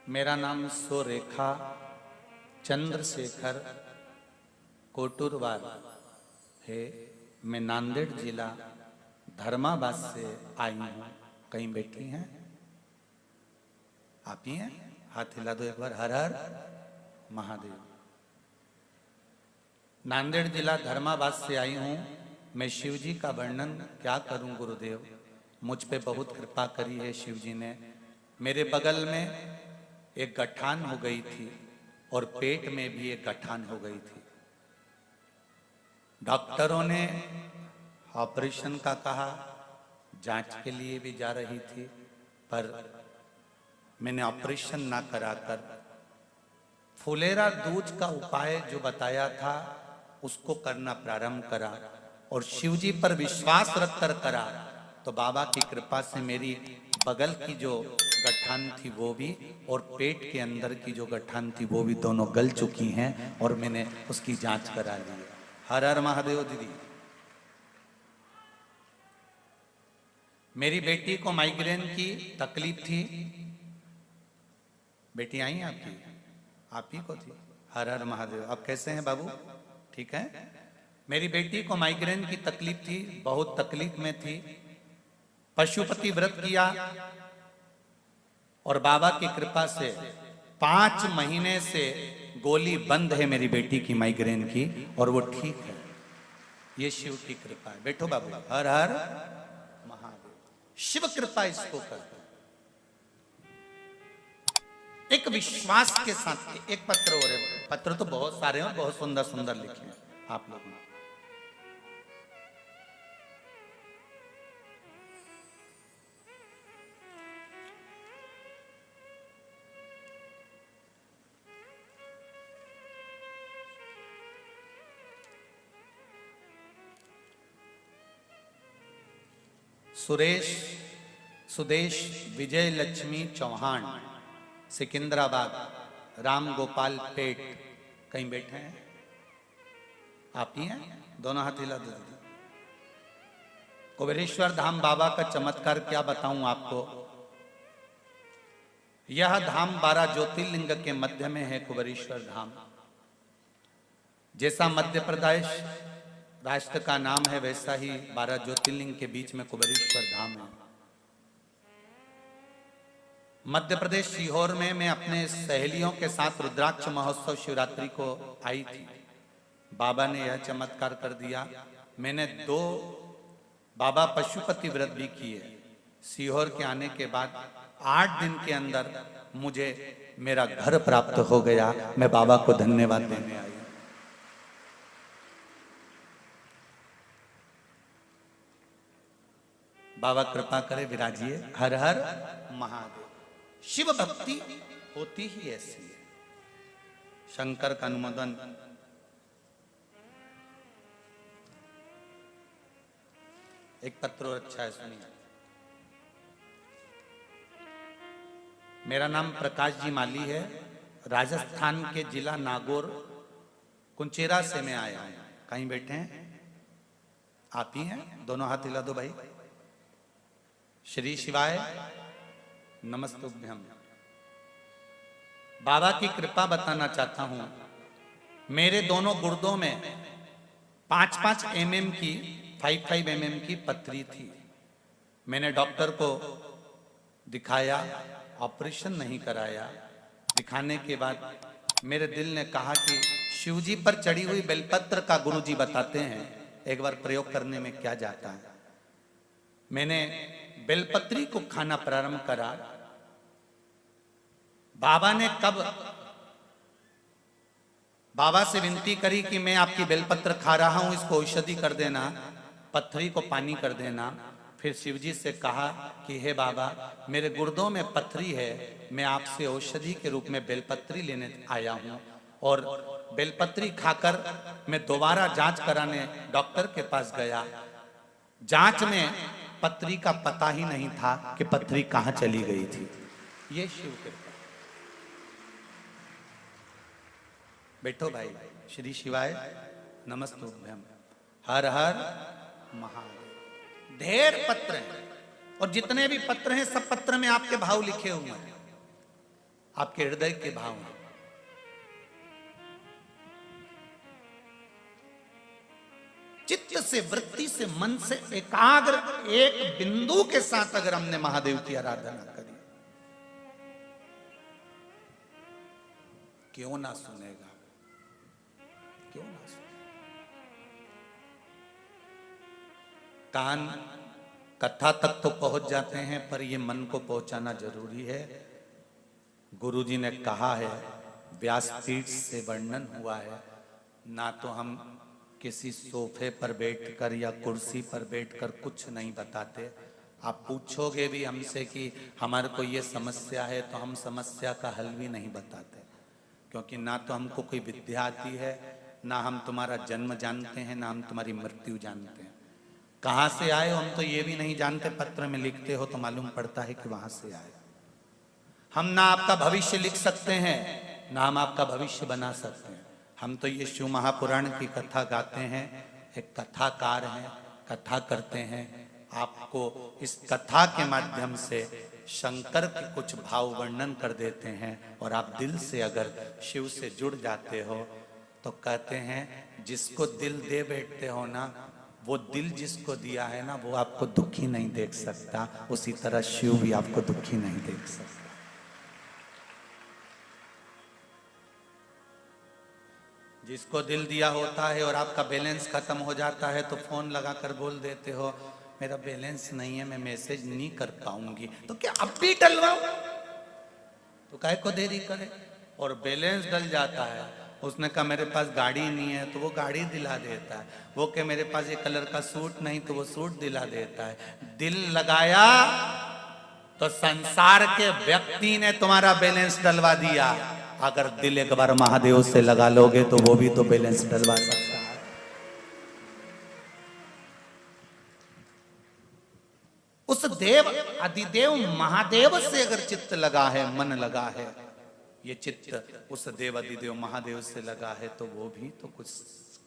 मेरा नाम सुरेखा चंद्रशेखर कोटुरवार है। मैं नांदेड़ जिला धर्माबाद से आई हूँ। कहीं बैठी हैं? आप ही हैं? हाथ हिला दो एक बार। हर हर महादेव। नांदेड़ जिला धर्माबाद से आई हूँ। मैं शिव जी का वर्णन क्या करूं गुरुदेव, मुझ पे बहुत कृपा करी है शिव जी ने। मेरे बगल में एक गठान हो गई थी और पेट में भी एक गठान हो गई थी। डॉक्टरों ने ऑपरेशन का कहा, जांच के लिए भी जा रही थी, पर मैंने ऑपरेशन ना कराकर फुलेरा दूज का उपाय जो बताया था उसको करना प्रारंभ करा और शिवजी पर विश्वास रखकर करा। तो बाबा की कृपा से मेरी बगल की जो गठान थी वो भी और पेट के अंदर की जो गठान थी वो भी दोनों गल चुकी हैं और मैंने उसकी जांच करा ली है। हर हर महादेव। दीदी, मेरी बेटी को माइग्रेन की तकलीफ थी। बेटी आई आपकी? आप ही को थी? हर हर महादेव। अब कैसे हैं बाबू? ठीक है? मेरी बेटी को माइग्रेन की तकलीफ थी, बहुत तकलीफ में थी। पशुपति व्रत किया और बाबा की कृपा से 5 महीने से गोली बंद है मेरी बेटी की माइग्रेन की और वो ठीक है। ये शिव की कृपा है। बैठो बाबू। हर हर महादेव। शिव कृपा इसको कर। एक विश्वास के साथ एक पत्र और है। पत्र तो बहुत सारे हैं, बहुत सुंदर सुंदर लिखे हैं आप लोगों ने। सुदेश विजय लक्ष्मी चौहान, सिकंदराबाद, राम गोपाल पेट। कहीं बैठे हैं? आप ही हैं? दोनों हाथ हिला दो। कुबेरेश्वर धाम बाबा का चमत्कार क्या बताऊं आपको। यह धाम 12 ज्योतिर्लिंग के मध्य में है। कुबेरेश्वर धाम जैसा मध्य प्रदेश राष्ट्र का नाम है, वैसा ही 12 ज्योतिर्लिंग के बीच में कुबेरेश्वर धाम है। मध्य प्रदेश सीहोर में मैं अपने सहेलियों के साथ रुद्राक्ष महोत्सव शिवरात्रि को आई थी। बाबा ने यह चमत्कार कर दिया। मैंने 2 बाबा पशुपति व्रत भी किए। सीहोर के आने के बाद 8 दिन के अंदर मुझे मेरा घर प्राप्त हो गया। मैं बाबा को धन्यवाद देने आई। बाबा कृपा करे, विराजिए। हर हर महादेव। शिव भक्ति होती ही ऐसी है। शंकर का अनुमोदन। एक पत्र और अच्छा है, सुनिए। मेरा नाम प्रकाश जी माली है। राजस्थान के जिला नागौर कुंचेरा से मैं आया हूं। कहीं बैठे हैं? आप ही हैं? दोनों हाथ हिला दो भाई। श्री शिवाय नमस्तुभ्यम। बाबा की कृपा बताना चाहता हूं। मेरे दोनों गुर्दों में 5-5 mm की 5-5 mm की पथरी थी। मैंने डॉक्टर को दिखाया, ऑपरेशन नहीं कराया। दिखाने के बाद मेरे दिल ने कहा कि शिवजी पर चढ़ी हुई बेलपत्र का गुरुजी बताते हैं, एक बार प्रयोग करने में क्या जाता है। मैंने बेलपत्री को खाना प्रारंभ करा। बाबा ने कब बाबा से विनती करी कि मैं आपकी बेलपत्र खा रहा हूं, इसको औषधि कर देना, पथरी को पानी कर देना। फिर शिवजी से कहा कि हे बाबा, मेरे गुर्दों में पथरी है, मैं आपसे औषधि के रूप में बेलपत्री लेने आया हूं। और बेलपत्री खाकर मैं दोबारा जांच कराने डॉक्टर के पास गया। जांच में पथरी का पता ही नहीं था कि पथरी कहां चली गई थी। ये शिव कृपा। बैठो भाई। श्री शिवाय नमस्तुभ्यम। हर हर महादेव। ढेर पत्र हैं और जितने भी पत्र हैं सब पत्र में आपके भाव लिखे हुए हैं। आपके हृदय के भाव हैं। चित्त से, वृत्ति से, मन से एकाग्र एक बिंदु के साथ अगर हमने महादेव की आराधना करी, क्यों ना सुनेगा, क्यों ना सुनेगा। कान कथा तक तो पहुंच जाते हैं, पर ये मन को पहुंचाना जरूरी है। गुरुजी ने कहा है, व्यासपीठ से वर्णन हुआ है, ना तो हम किसी सोफे पर बैठकर या कुर्सी पर बैठकर कुछ नहीं बताते। आप पूछोगे भी हमसे कि हमारे को ये समस्या है, तो हम समस्या का हल भी नहीं बताते, क्योंकि ना तो हमको कोई विद्या आती है, ना हम तुम्हारा जन्म जानते हैं, ना हम तुम्हारी मृत्यु जानते हैं। कहाँ से आए हो हम तो ये भी नहीं जानते, पत्र में लिखते हो तो मालूम पड़ता है कि वहां से आए। हम ना आपका भविष्य लिख सकते हैं, ना हम आपका भविष्य बना सकते हैं। हम तो ये शिव महापुराण की कथा गाते हैं, एक कथाकार हैं, कथा करते हैं। आपको इस कथा के माध्यम से शंकर के कुछ भाव वर्णन कर देते हैं, और आप दिल से अगर शिव से जुड़ जाते हो तो कहते हैं जिसको दिल दे बैठते हो ना, वो दिल जिसको दिया है ना, वो आपको दुखी नहीं देख सकता, उसी तरह शिव भी आपको दुखी नहीं देख सकता। जिसको दिल दिया होता है और आपका बैलेंस खत्म हो जाता है तो फोन लगाकर बोल देते हो मेरा बैलेंस नहीं है, मैं मैसेज नहीं कर पाऊंगी, तो क्या अब भी डलवाओ, तो काहे को देरी करे। और बैलेंस डल जाता है, उसने कहा मेरे पास गाड़ी नहीं है, तो वो गाड़ी दिला देता है। वो कहे मेरे पास ये कलर का सूट नहीं, तो वो सूट दिला देता है। दिल लगाया तो संसार के व्यक्ति ने तुम्हारा बैलेंस डलवा दिया। अगर दिल एक बार महादेव से लगा लोगे तो वो भी तो बैलेंस डलवा सकता है। उस देव अधिदेव महादेव से अगर चित्त लगा है, मन लगा है, ये चित्त उस देव अधिदेव महादेव से लगा है, तो वो भी तो कुछ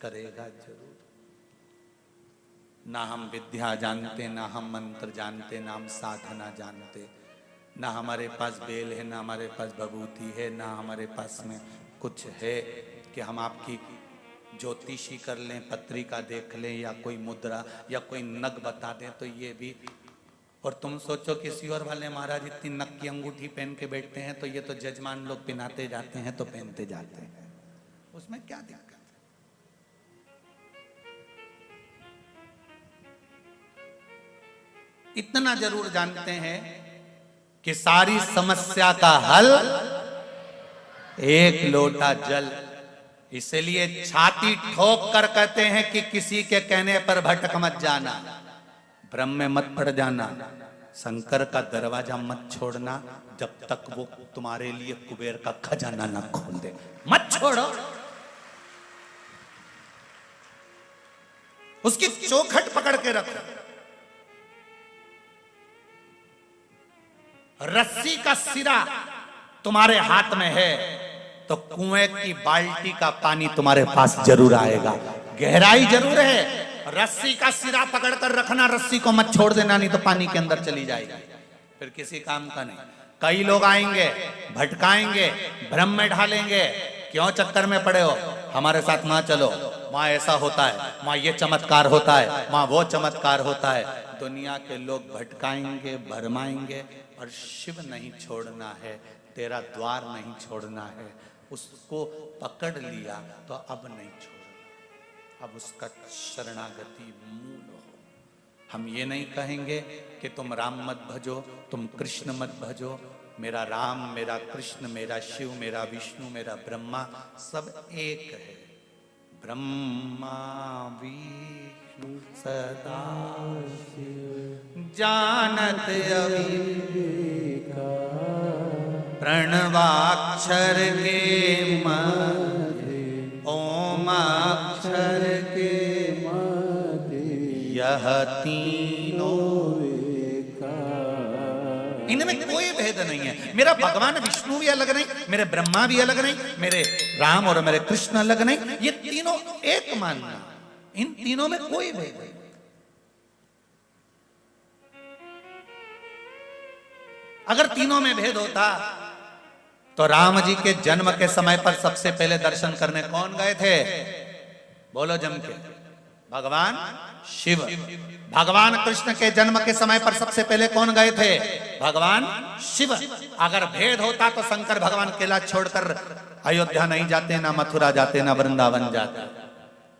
करेगा जरूर। ना हम विद्या जानते, ना हम मंत्र जानते, ना हम साधना जानते, ना हमारे पास बेल है, ना हमारे पास भभूति है, ना हमारे पास में कुछ है कि हम आपकी ज्योतिषी कर लें, पत्रिका देख लें, या कोई मुद्रा या कोई नग बता दें, तो ये भी। और तुम सोचो किसी और वाले महाराज इतनी नग की अंगूठी पहन के बैठते हैं, तो ये तो जजमान लोग पहनाते जाते हैं तो पहनते जाते हैं, उसमें क्या दिक्कत है। इतना जरूर जानते हैं कि सारी समस्या का हल एक लोटा जल। इसलिए छाती ठोक कर कहते हैं कि किसी के कहने पर भटक मत जाना, भ्रम में मत पड़ जाना, शंकर का दरवाजा मत छोड़ना जब तक वो तुम्हारे लिए कुबेर का खजाना ना खोल दे। मत छोड़ो, उसकी चौखट पकड़ के रखो। रस्सी का सिरा तुम्हारे हाथ में है तो कुएं की बाल्टी का पानी तुम्हारे पास जरूर आएगा। गहराई जरूर है, रस्सी का सिरा पकड़कर रखना, रस्सी को मत छोड़ देना, नहीं तो पानी के अंदर चली जाएगी, फिर किसी काम का नहीं। कई लोग आएंगे, भटकाएंगे, भ्रम में ढालेंगे, क्यों चक्कर में पड़े हो, हमारे साथ वहां चलो, वहां ऐसा होता है, वहां ये चमत्कार होता है, वहां वो चमत्कार होता है। दुनिया के लोग भटकाएंगे, भरमाएंगे, और शिव नहीं छोड़ना है, तेरा द्वार नहीं छोड़ना है। उसको पकड़ लिया तो अब नहीं छोड़ना, अब उसका शरणागति मूल हो। हम ये नहीं कहेंगे कि तुम राम मत भजो, तुम कृष्ण मत भजो। मेरा राम, मेरा कृष्ण, मेरा शिव, मेरा विष्णु, मेरा ब्रह्मा, सब एक है। ब्रह्मा विष्णु सदा जानत अविवेका, प्रणवाक्षर के मध्य ओम अक्षर के मध्य यह तीनों एका। इनमें कोई भेद नहीं है। मेरा भगवान विष्णु भी अलग नहीं, मेरे ब्रह्मा भी अलग नहीं, मेरे राम और मेरे कृष्ण अलग नहीं, ये तीनों एक मानना। इन तीनों में कोई भेद नहीं। अगर तीनों में भेद होता तो राम जी के जन्म के समय पर सबसे पहले दर्शन करने कौन गए थे? बोलो जम के। भगवान शिव। भगवान कृष्ण के जन्म के समय पर सबसे पहले कौन गए थे? भगवान शिव। अगर भेद होता तो शंकर भगवान केला छोड़कर अयोध्या नहीं जाते, ना मथुरा जाते, ना वृंदावन जाते।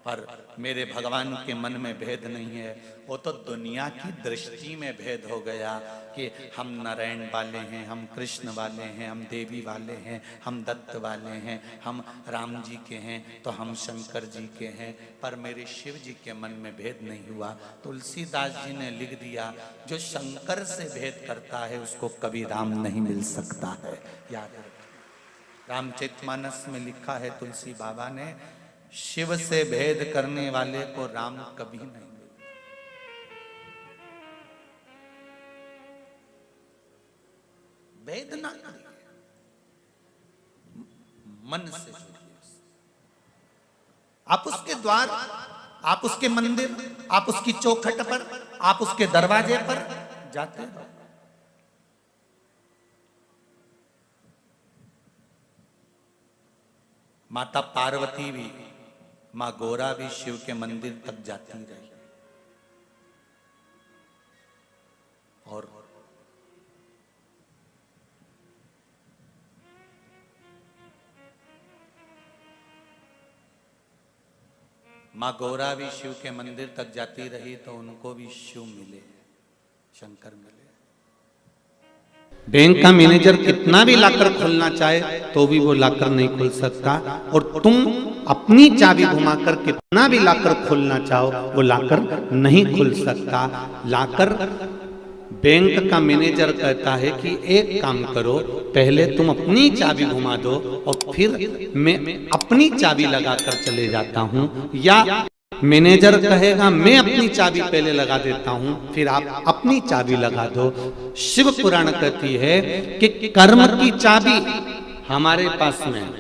पर मेरे भगवान के मन में भेद नहीं है, वो तो दुनिया की दृष्टि में भेद हो गया कि हम नारायण वाले हैं, हम कृष्ण वाले हैं, हम देवी वाले हैं, हम दत्त वाले हैं, हम राम जी के हैं, तो हम शंकर जी के हैं। पर मेरे शिव जी के मन में भेद नहीं हुआ। तुलसीदास जी ने लिख दिया, जो शंकर से भेद करता है उसको कभी राम नहीं मिल सकता है। याद रखना, रामचरितमानस में लिखा है तुलसी बाबा ने, शिव से भेद करने वाले को राम कभी नहीं मिलता। भेद ना करिए, मन से जुड़िए। आप उसके द्वार, आप उसके मंदिर, आप उसकी चौखट पर, आप उसके दरवाजे पर जाते रहो। माता पार्वती भी, मां गोरा भी शिव के मंदिर तक जाती रही। और मां गौरा भी शिव के मंदिर तक जाती रही तो उनको भी शिव मिले, शंकर मिले। बैंक का मैनेजर कितना भी लाकर खोलना चाहे तो भी वो लाकर नहीं खोल सकता, और तुम अपनी चाबी घुमाकर कितना भी लाकर खोलना चाहो वो लाकर नहीं खुल सकता। लाकर बैंक का मैनेजर कहता है कि एक काम करो, पहले तुम अपनी चाबी घुमा दो और फिर मैं अपनी चाबी लगाकर चले जाता हूं, या मैनेजर कहेगा मैं अपनी चाबी पहले लगा देता हूं फिर आप अपनी चाबी लगा दो। शिव पुराण कहती है कि कर्म की चाबी हमारे पास में है।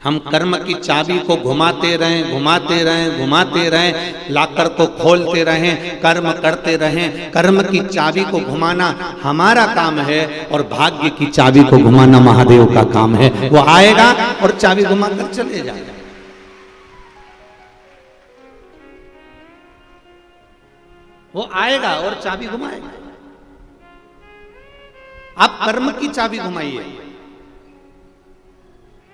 हम कर्म की चाबी को घुमाते रहें, घुमाते रहें, घुमाते रहें, लाकर को खोलते रहें, कर्म करते रहें। कर्म की चाबी को घुमाना हमारा काम है और भाग्य की चाबी को घुमाना महादेव का काम है। वो आएगा और चाबी घुमाकर चले जाएगा। वो आएगा और चाबी घुमाएगा। आप कर्म की चाबी घुमाइए,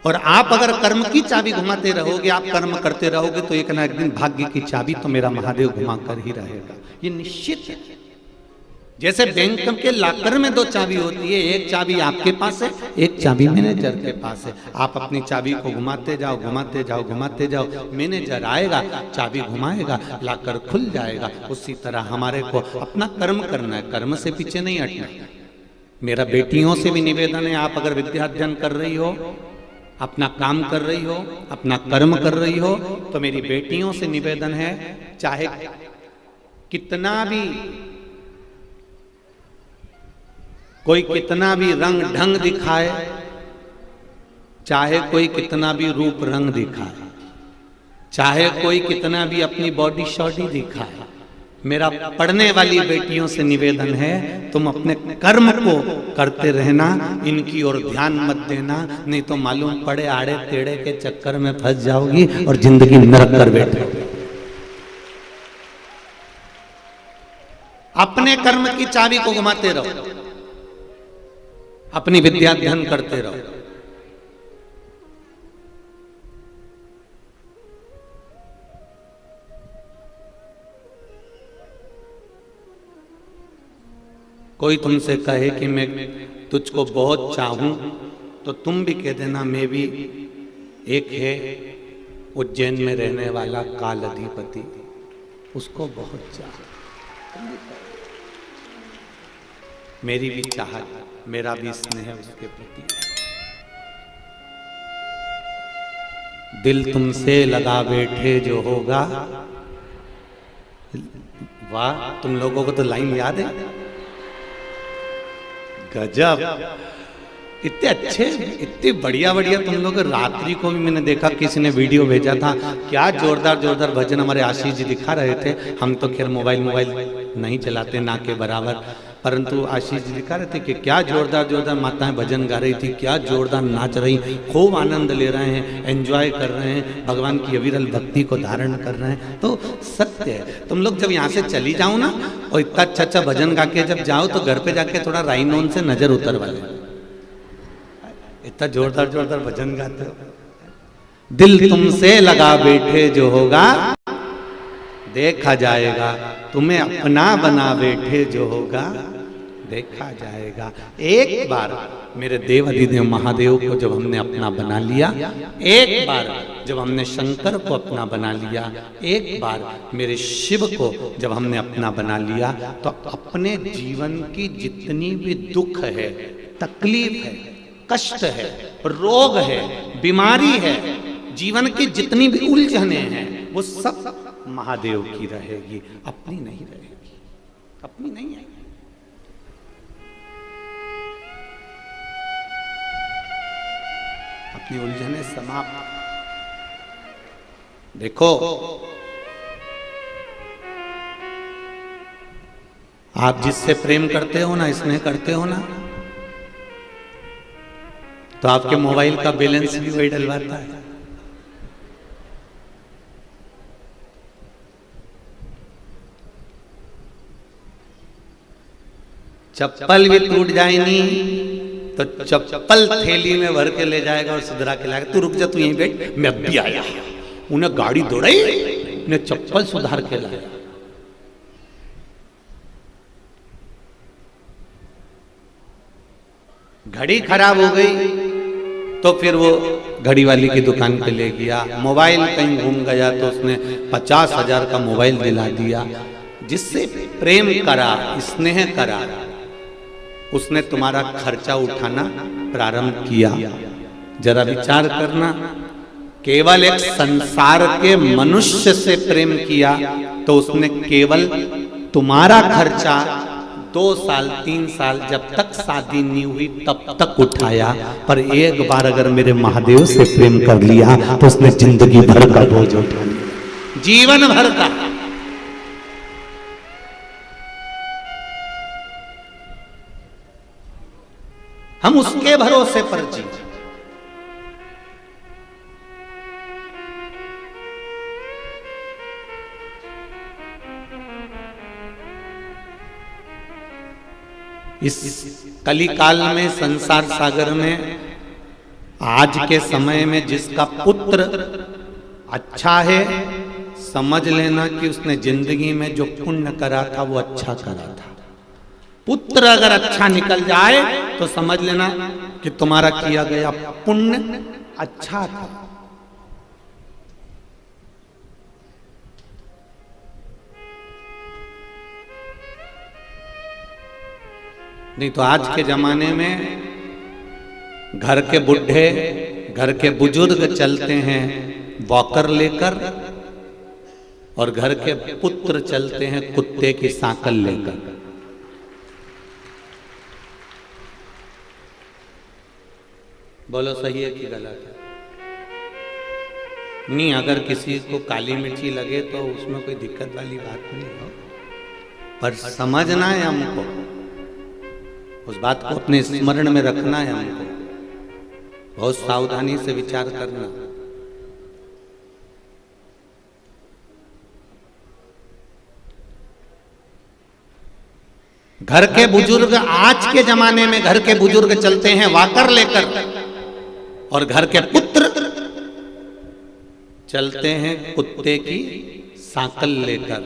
और आप अगर कर्म की चाबी घुमाते रहोगे, आप कर्म करते रहोगे तो एक ना एक दिन भाग्य की चाबी तो मेरा महादेव घुमा कर ही रहेगा। ये निश्चित है। जैसे बैंक के लाकर में दो चाबी होती है, एक चाबी आपके पास है, एक चाबी मैनेजर के पास है। आप अपनी चाबी को घुमाते जाओ, घुमाते जाओ, घुमाते जाओ, मैनेजर आएगा, चाबी घुमाएगा, लाकर खुल जाएगा। उसी तरह हमारे को अपना कर्म करना है, कर्म से पीछे नहीं हटना। मेरा बेटियों से भी निवेदन है, आप अगर विद्या अध्ययन कर रही हो, अपना काम कर रही हो, अपना कर्म कर रही हो, तो मेरी बेटियों से निवेदन है, चाहे कितना भी कोई कितना भी रंग ढंग दिखाए, चाहे कोई कितना भी रूप रंग दिखाए, चाहे कोई कितना भी अपनी बॉडी शॉडी दिखाए, मेरा पढ़ने वाली बेटियों से निवेदन है, तुम अपने कर्म को करते रहना, इनकी ओर ध्यान मत देना, नहीं तो मालूम पड़े आड़े टेढ़े के चक्कर में फंस जाओगी और जिंदगी नरक कर बैठोगी। अपने कर्म की चाबी को घुमाते रहो, अपनी विद्या अध्ययन करते रहो। कोई तुमसे कहे कि मैं तुझको बहुत चाहूं तो तुम भी कह देना मैं भी। एक है उज्जैन में रहने वाला काल अधिपति, उसको बहुत चाह, मेरी भी चाहत, मेरा भी स्नेह उसके प्रति। दिल तुमसे लगा बैठे जो होगा, वाह, तुम लोगों को तो लाइन याद है, गजब, इतने अच्छे, इतने बढ़िया बढ़िया तुम लोग। रात्रि को भी मैंने देखा, किसी ने वीडियो भेजा था, क्या जोरदार जोरदार भजन हमारे आशीष जी दिखा रहे थे। हम तो खैर मोबाइल नहीं चलाते ना के बराबर, परंतु आशीष जी दिखा रहे थे कि क्या जोरदार जोरदार माताएं भजन गा रही थी, क्या जोरदार नाच रही, खूब आनंद ले रहे हैं, एंजॉय कर रहे हैं, भगवान की अविरल भक्ति को धारण कर रहे हैं। तो सत्य है, तुम लोग जब यहाँ से चली जाओ ना और इतना अच्छा भजन गा के जब जाओ तो घर पे जाके थोड़ा राइनोन से नजर उतरवा ले, इतना जोरदार जोरदार भजन गाते हो। दिल तुमसे लगा बैठे जो होगा देखा जाएगा, तुम्हें अपना बना बैठे जो होगा देखा जाएगा। एक बार मेरे देव अधिदेव महादेव को जब हमने अपना बना लिया, एक बार जब हमने शंकर को अपना बना लिया, एक बार मेरे शिव को जब हमने अपना बना लिया, तो अपने जीवन की जितनी भी दुख है, तकलीफ है, कष्ट है, रोग है, बीमारी है, जीवन की जितनी भी उलझने हैं, वो सब महादेव की रहेगी, अपनी नहीं रहेगी, अपनी नहीं है। अपनी उलझने समाप्त। देखो, आप जिससे प्रेम करते हो ना, स्नेह करते हो ना, तो आपके मोबाइल का बैलेंस भी वही डलवाता है। चप्पल भी टूट जाएगी तो चप्पल थैली में भर के ले जाएगा और सुधरा के लाएगा। तू रुक जा, तू यहीं बैठ, मैं अब भी आया। उन्हें गाड़ी दौड़ाई, उन्हें चप्पल सुधार के लाया। घड़ी खराब हो गई तो फिर वो घड़ी वाली की दुकान पे ले गया। मोबाइल कहीं घूम गया तो उसने 50,000 का मोबाइल दिला दिया। जिससे प्रेम करा, स्नेह करा, उसने तुम्हारा खर्चा उठाना प्रारंभ किया। जरा विचार करना, केवल एक संसार के मनुष्य से प्रेम किया तो उसने केवल तुम्हारा खर्चा 2 साल 3 साल जब तक शादी नहीं हुई तब तक उठाया। पर एक बार अगर मेरे महादेव से प्रेम कर लिया तो उसने जिंदगी भर का बोझ उठा लिया, जीवन भर का। हम उसके भरोसे पर जी। इस कली काल में, संसार सागर में, आज के समय में जिसका पुत्र अच्छा है, समझ लेना कि उसने जिंदगी में जो पुण्य करा था वो अच्छा करा था। पुत्र अगर अच्छा निकल जाए तो समझ लेना कि तुम्हारा किया गया पुण्य अच्छा था। नहीं तो आज के जमाने में घर के बुढ़े, घर के बुजुर्ग चलते हैं वॉकर लेकर, और घर के पुत्र चलते हैं कुत्ते की सांकल लेकर। बोलो सही है कि गलत है? नहीं, अगर किसी को काली मिर्ची लगे तो उसमें कोई दिक्कत वाली बात नहीं हो, पर समझना है हमको, उस बात को अपने स्मरण में रखना है हमको, बहुत सावधानी से विचार करना। घर के बुजुर्ग, आज के जमाने में घर के बुजुर्ग चलते हैं वाकर लेकर, और घर के पुत्र चलते हैं कुत्ते की सांकल लेकर।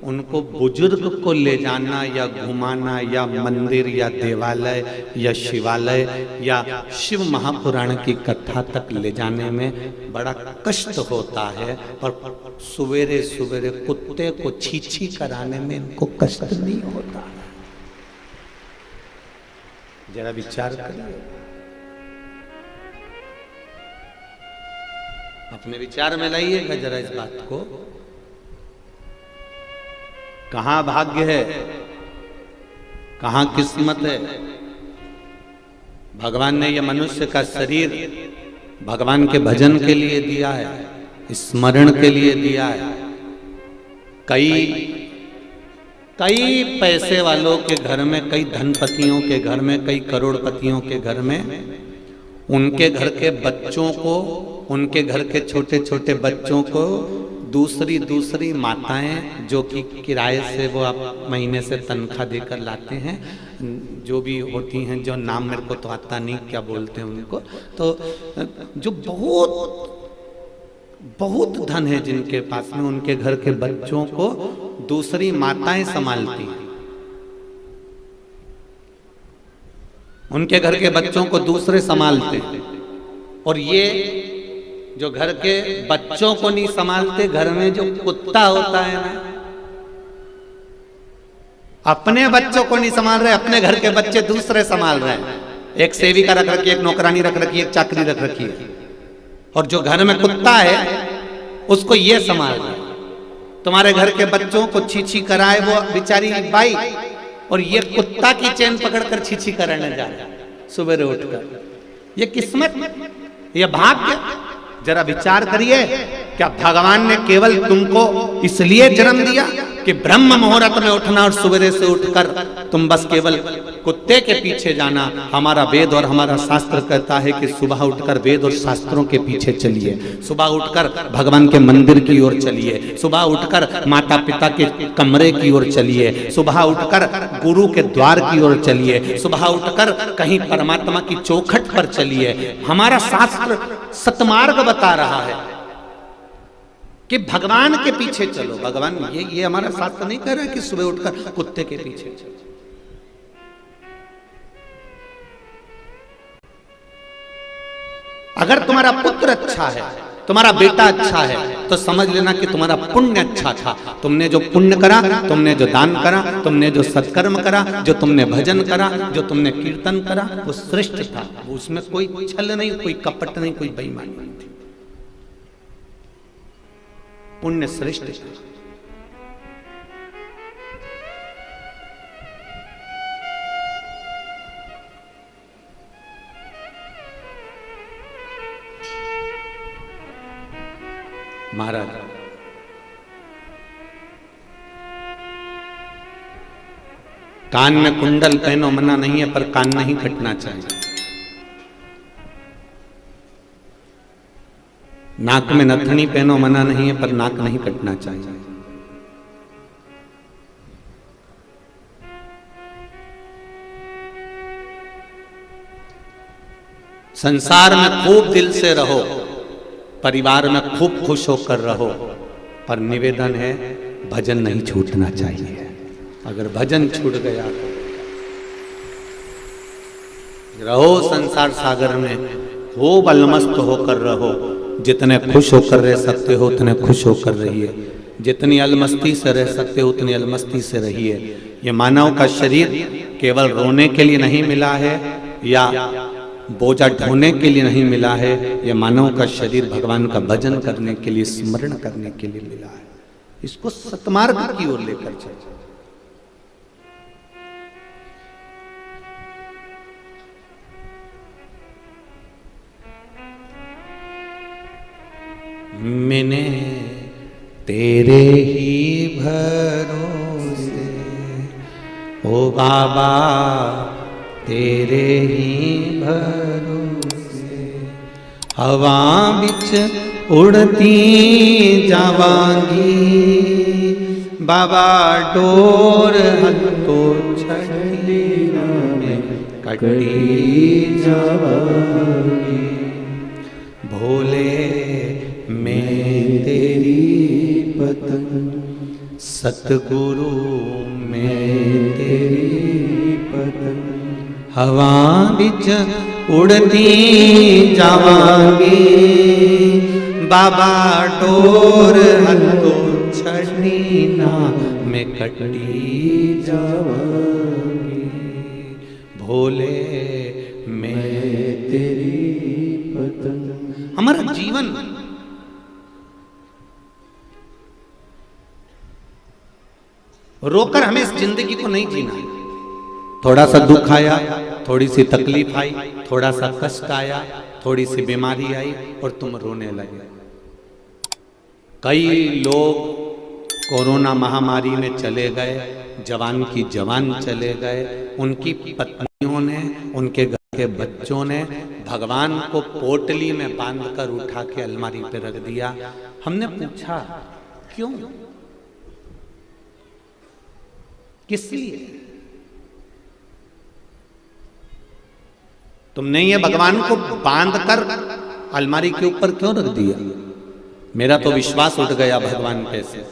उनको बुजुर्ग को ले जाना या घुमाना या मंदिर या देवालय या शिवालय या शिव महापुराण की कथा तक ले जाने में बड़ा कष्ट होता है, और सवेरे सवेरे कुत्ते को छीछी कराने में इनको कष्ट नहीं होता। जरा विचार करिए, अपने विचार में लाइएगा जरा इस बात को। कहां भाग्य है, कहां किस्मत है। भगवान ने यह मनुष्य का शरीर भगवान के भजन के लिए दिया है, स्मरण के लिए दिया है। कई कई पैसे वालों के घर में, कई धनपतियों के घर में, कई करोड़पतियों के घर में उनके घर के बच्चों को, उनके घर के छोटे छोटे बच्चों को दूसरी माताएं जो कि किराए से वो आप महीने से तनख्वाह देकर लाते हैं, जो भी होती हैं, जो नाम मेरे को तो आता नहीं क्या बोलते हैं उनको, तो जो बहुत धन है जिनके पास में, उनके घर के बच्चों को दूसरी माताएं संभालती हैं। उनके घर के बच्चों को दूसरे संभालते हैं। और ये जो घर के बच्चों को नहीं संभालते, घर में जो कुत्ता होता है ना, अपने बच्चों को नहीं संभाल रहे, अपने घर के बच्चे दूसरे संभाल रहे हैं। एक सेविका रख रखी है, एक नौकरानी रख रखी है, एक चाकरी रख रखी है, और जो घर में कुत्ता है उसको ये संभाल रहा है। तुम्हारे घर के बच्चों को छीछी कराए वो बेचारी बाई, और ये कुत्ता की चैन पकड़कर छीछी कराने जा रहा है सुबह उठकर। ये किस्मत, ये भाग्य। जरा विचार करिए, क्या भगवान ने केवल तुमको इसलिए जन्म दिया कि ब्रह्म मुहूर्त में उठना और सवेरे से उठकर तुम बस केवल कुत्ते के पीछे जाना? हमारा वेद और हमारा शास्त्र कहता है कि सुबह उठकर वेद और शास्त्रों के पीछे चलिए, सुबह उठकर भगवान के मंदिर की ओर चलिए, सुबह उठकर माता पिता के कमरे की ओर चलिए, सुबह उठकर गुरु के द्वार की ओर चलिए, सुबह उठकर कहीं परमात्मा की चौखट पर चलिए। हमारा शास्त्र सतमार्ग बता रहा है कि भगवान के पीछे चलो। भगवान ये हमारा शास्त्र नहीं कह रहा है कि सुबह उठकर कुत्ते के पीछे चलो। अगर तुम्हारा पुत्र अच्छा है, तुम्हारा बेटा अच्छा है, तो समझ लेना कि तुम्हारा पुण्य अच्छा था। तुमने जो पुण्य करा, तुमने जो दान करा, तुमने जो सत्कर्म करा, जो तुमने भजन करा, जो तुमने कीर्तन करा, वो श्रेष्ठ था। उसमें कोई छल नहीं, कोई कपट नहीं, कोई बेईमानी नहीं थी। पुण्य श्रेष्ठ है। महाराज, कान में कुंडल पहनो मना नहीं है, पर कान नहीं कटना चाहिए। नाक में नथनी पहनो मना नहीं है, पर नाक नहीं कटना चाहिए। संसार में खूब दिल से रहो, परिवार में खूब खुश होकर रहो, पर निवेदन है भजन नहीं छूटना चाहिए। अगर भजन छूट गया तो रहो संसार सागर में, खूब अलमस्त होकर रहो। जितने खुश होकर रह सकते हो उतने खुश होकर रहिए, जितनी अलमस्ती से रह सकते हो उतनी अलमस्ती से रहिए। ये मानव का शरीर केवल रोने के लिए नहीं मिला है या बोझा ढोने के लिए नहीं मिला है। यह मानव का शरीर भगवान का भजन करने के लिए, स्मरण करने के लिए मिला है। इसको सतमार्ग की ओर लेकर चलिए। मैंने तेरे ही भरोसे ओ बाबा, तेरे ही भरोसे हवा बिच उड़ती जावांगी। बाबा डोर हथो छड़ी में कटी जावांगी। भोले मैं तेरी पतंग, सतगुरु मैं तेरी पतंग, हवा बिच उड़ती जावांगी। बाबा डोर हथो छड़ी ना मैं कटी जावांगी। भोले मैं तेरी पतंग। हमारा जीवन रोकर हमें इस जिंदगी को नहीं जीना है। थोड़ा सा दुख आया, थोड़ी सी तकलीफ आई, थोड़ा सा कष्ट आया, थोड़ी सी बीमारी आई और तुम रोने लगे। कई लोग कोरोना महामारी में चले गए, जवान की जवान चले गए, उनकी पत्नियों ने, उनके घर के बच्चों ने भगवान को पोटली में बांधकर उठा के अलमारी पे रख दिया। हमने पूछा क्यों, किस लिए? तुमने ये भगवान को बांधकर अलमारी के ऊपर क्यों रख दिया? मेरा तो विश्वास उठ गया भगवान पे से।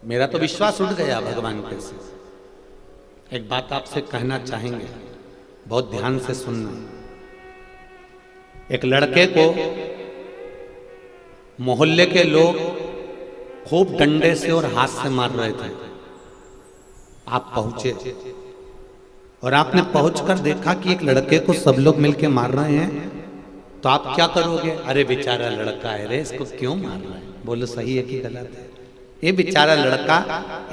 मेरा तो विश्वास उठ गया भगवान पे से। एक बात आपसे कहना चाहेंगे, बहुत ध्यान से सुनना। एक लड़के को मोहल्ले के लोग खूब डंडे से और हाथ से मार रहे थे। आप पहुंचे और आपने पहुंचकर देखा कि एक लड़के को सब लोग मिलके मार रहे हैं, तो आप क्या करोगे? अरे बेचारा लड़का है रे, इसको क्यों मार रहे हैं? बोलो सही है कि गलत है? ये बेचारा लड़का,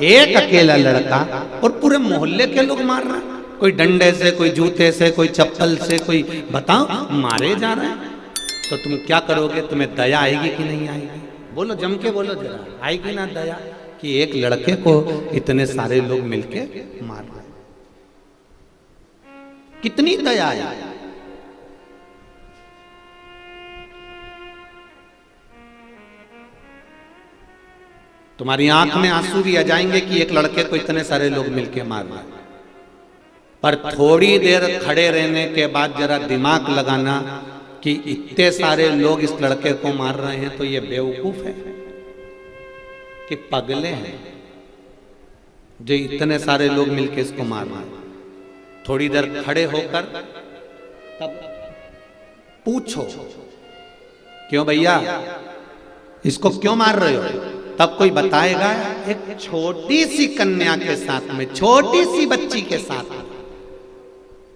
एक अकेला लड़का, और पूरे मोहल्ले के लोग मार रहे हैं। कोई डंडे से, कोई जूते से, कोई चप्पल से, कोई बताओ मारे जा रहे हैं। तो तुम क्या करोगे? तुम्हें दया आएगी कि नहीं आएगी? बोलो, जम के बोलो जरा, आएगी ना दया कि एक लड़के को इतने सारे लोग मिलके मार रहे हैं? कितनी दया आई। तुम्हारी आंख में आंसू भी आ जाएंगे कि एक लड़के को इतने सारे लोग मिलके मार रहे हैं, पर थोड़ी देर खड़े रहने के बाद जरा दिमाग लगाना कि इतने सारे लोग इस लड़के को मार रहे हैं, तो ये बेवकूफ है कि पगले हैं जो इतने सारे लोग मिलके इसको मार रहे हैं? थोड़ी देर खड़े होकर तब पूछो, क्यों भैया इसको क्यों मार रहे हो? तब कोई बताएगा एक छोटी सी कन्या के साथ में, छोटी सी बच्ची के साथ में,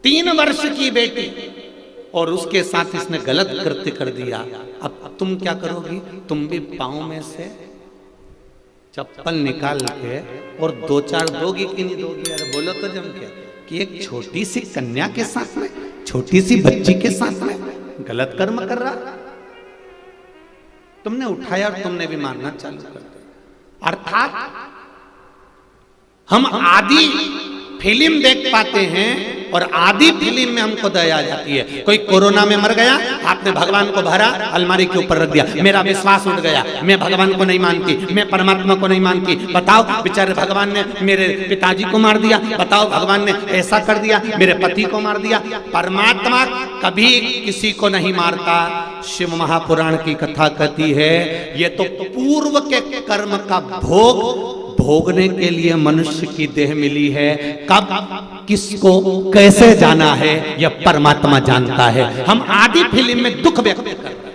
3 वर्ष की बेटी, और उसके साथ इसने गलत कृत्य कर दिया। अब तुम क्या करोगी? तुम भी पांव में से चप्पल निकाल के और 2-4 दोगी कि नहीं दोगी? अरे बोलो तो जम के, कि एक छोटी सी कन्या के साथ में, छोटी सी बच्ची के साथ में गलत कर्म कर रहा, तुमने उठाया और तुमने भी मारना चालू कर दिया। अर्थात हम आधी फिल्म देख पाते हैं और आधी फिल्म में हमको दया आ जाती है। कोई कोरोना में मर गया, आपने भगवान को भरा, अलमारी के ऊपर रख दिया, मेरा विश्वास उठ गया, मैं भगवान को नहीं मानती, मैं परमात्मा को नहीं मानती। बताओ, बेचारे भगवान ने मेरे पिताजी को मार दिया, बताओ भगवान ने ऐसा कर दिया, मेरे पति को मार दिया। परमात्मा कभी किसी को नहीं मारता। शिव महापुराण की कथा कहती है, ये तो पूर्व के कर्म का भोग भोगने के लिए मनुष्य की देह मिली है। कब, किसको, कैसे जाना है, यह परमात्मा जानता है। हम आधी फिल्म में दुख व्यक्त कर रहे हैं।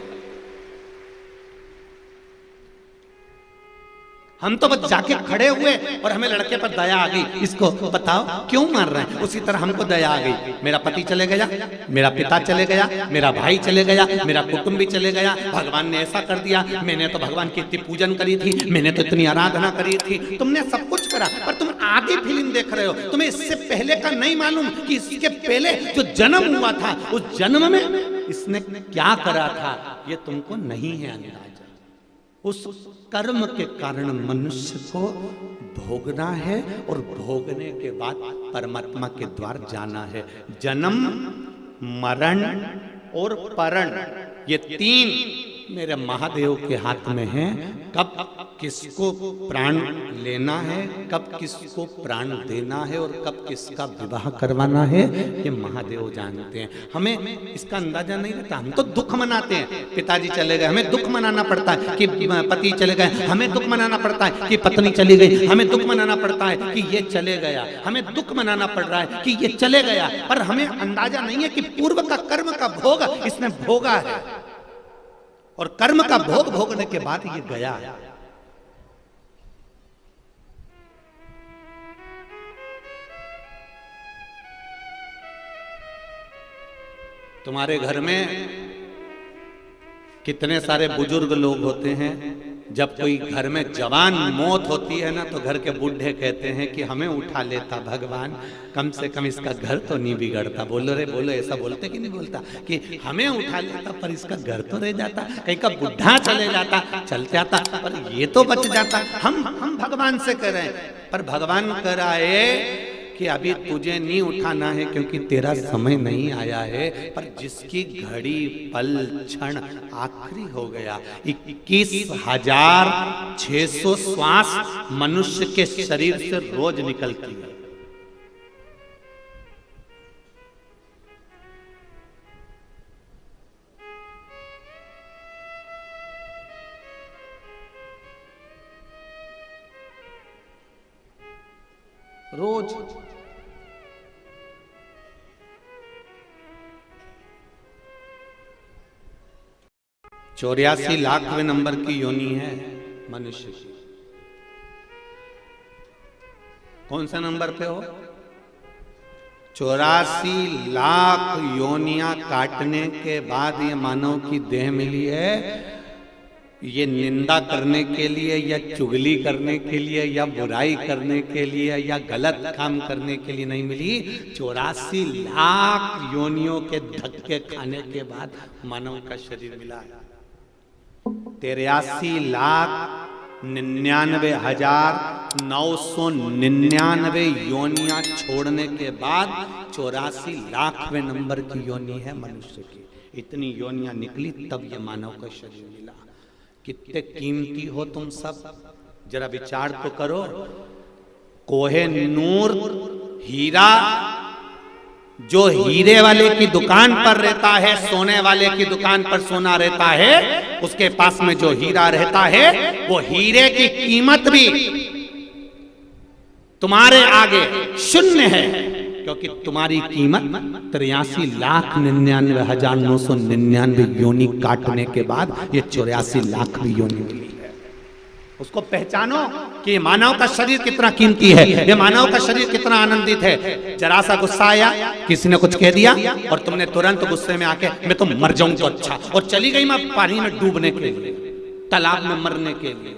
हम तो बस जाके खड़े हुए और हमें लड़के पर दया आ गई, इसको बताओ क्यों मार रहे हैं? उसी तरह हमको दया आ गई, मेरा पति चले गया, मेरा पिता चले गया, मेरा भाई चले गया, मेरा कुटुंब भी चले गया, भगवान ने ऐसा कर दिया, मैंने तो भगवान की इतनी पूजन करी थी, मैंने तो इतनी आराधना करी थी। तुमने सब कुछ करा, पर तुम आधी फिल्म देख रहे हो। तुम्हें इससे पहले का नहीं मालूम कि इसके पहले जो जन्म हुआ था, उस जन्म में इसने क्या करा था, ये तुमको नहीं है अंदाजा। उस कर्म के कारण मनुष्य को भोगना है और भोगने के बाद परमात्मा के द्वार जाना है। जन्म, मरण और परण, ये 3 मेरे महादेव के हाथ में है। कब किसको प्राण लेना है, कब किसको प्राण देना है और कब किसका विवाह करवाना है, ये महादेव जानते हैं। हमें इसका अंदाजा नहीं रहता। हम तो दुख मनाते हैं, पिताजी चले गए, हमें दुख मनाना पड़ता है कि पति चले गए, हमें दुख मनाना पड़ता है कि पत्नी चली गई, हमें दुख मनाना पड़ता है कि ये चले गया, हमें दुख मनाना पड़ रहा है कि ये चले गया। पर हमें अंदाजा नहीं है कि पूर्व का कर्म का भोग इसने भोगा है और कर्म का भोग भोगने के बाद ये गया। तुम्हारे घर में कितने सारे बुजुर्ग लोग होते हैं, जब कोई घर में जवान मौत होती है ना, तो घर के बूढ़े कहते हैं कि हमें उठा लेता भगवान, कम से कम इसका घर तो नहीं बिगड़ता। बोलो रे बोलो, ऐसा बोलते कि नहीं बोलता कि हमें उठा लेता पर इसका घर तो रह जाता, कहीं का बुढ़ा चले जाता, चल जाता, पर ये तो बच जाता। हम भगवान से कह रहे हैं, पर भगवान कह रहा है कि अभी तुझे नहीं उठाना है क्योंकि तेरा समय नहीं आया है, पर जिसकी घड़ी पल क्षण आखिरी हो गया, 21,600 श्वास मनुष्य के शरीर से रोज निकलती है। रोज 84 लाखवें नंबर की योनि है मनुष्य की। कौन सा नंबर पे हो? 84 लाख योनियां काटने के बाद ये मानव की देह मिली है। ये निंदा करने के लिए या चुगली करने के लिए या बुराई करने के लिए या गलत काम करने के लिए नहीं मिली। 84 लाख योनियों के धक्के खाने के बाद मानव का शरीर मिला है। 83,99,999 योनियां छोड़ने के बाद 84 लाखवें नंबर की योनि है मनुष्य की। इतनी योनियां निकली तब ये मानव का शरीर मिला। कितने कीमती हो तुम सब, जरा विचार तो करो। कोहे नूर हीरा जो हीरे वाले की दुकान पर रहता है, सोने वाले की दुकान पर सोना रहता है, उसके पास में जो हीरा रहता है वो हीरे की कीमत भी तुम्हारे आगे शून्य है, क्योंकि तुम्हारी कीमत 83,99,999 योनि काटने के बाद ये 84 लाख भी योनि मिली है। उसको पहचानो कि मानव का शरीर कितना कीमती है, ये मानव का शरीर कितना आनंदित है। जरा सा गुस्सा आया, किसी ने कुछ कह दिया और तुमने तुरंत गुस्से में आके मैं तो मर जाऊं तो अच्छा, और चली गई मैं पानी में डूबने के लिए, तालाब में मरने के लिए।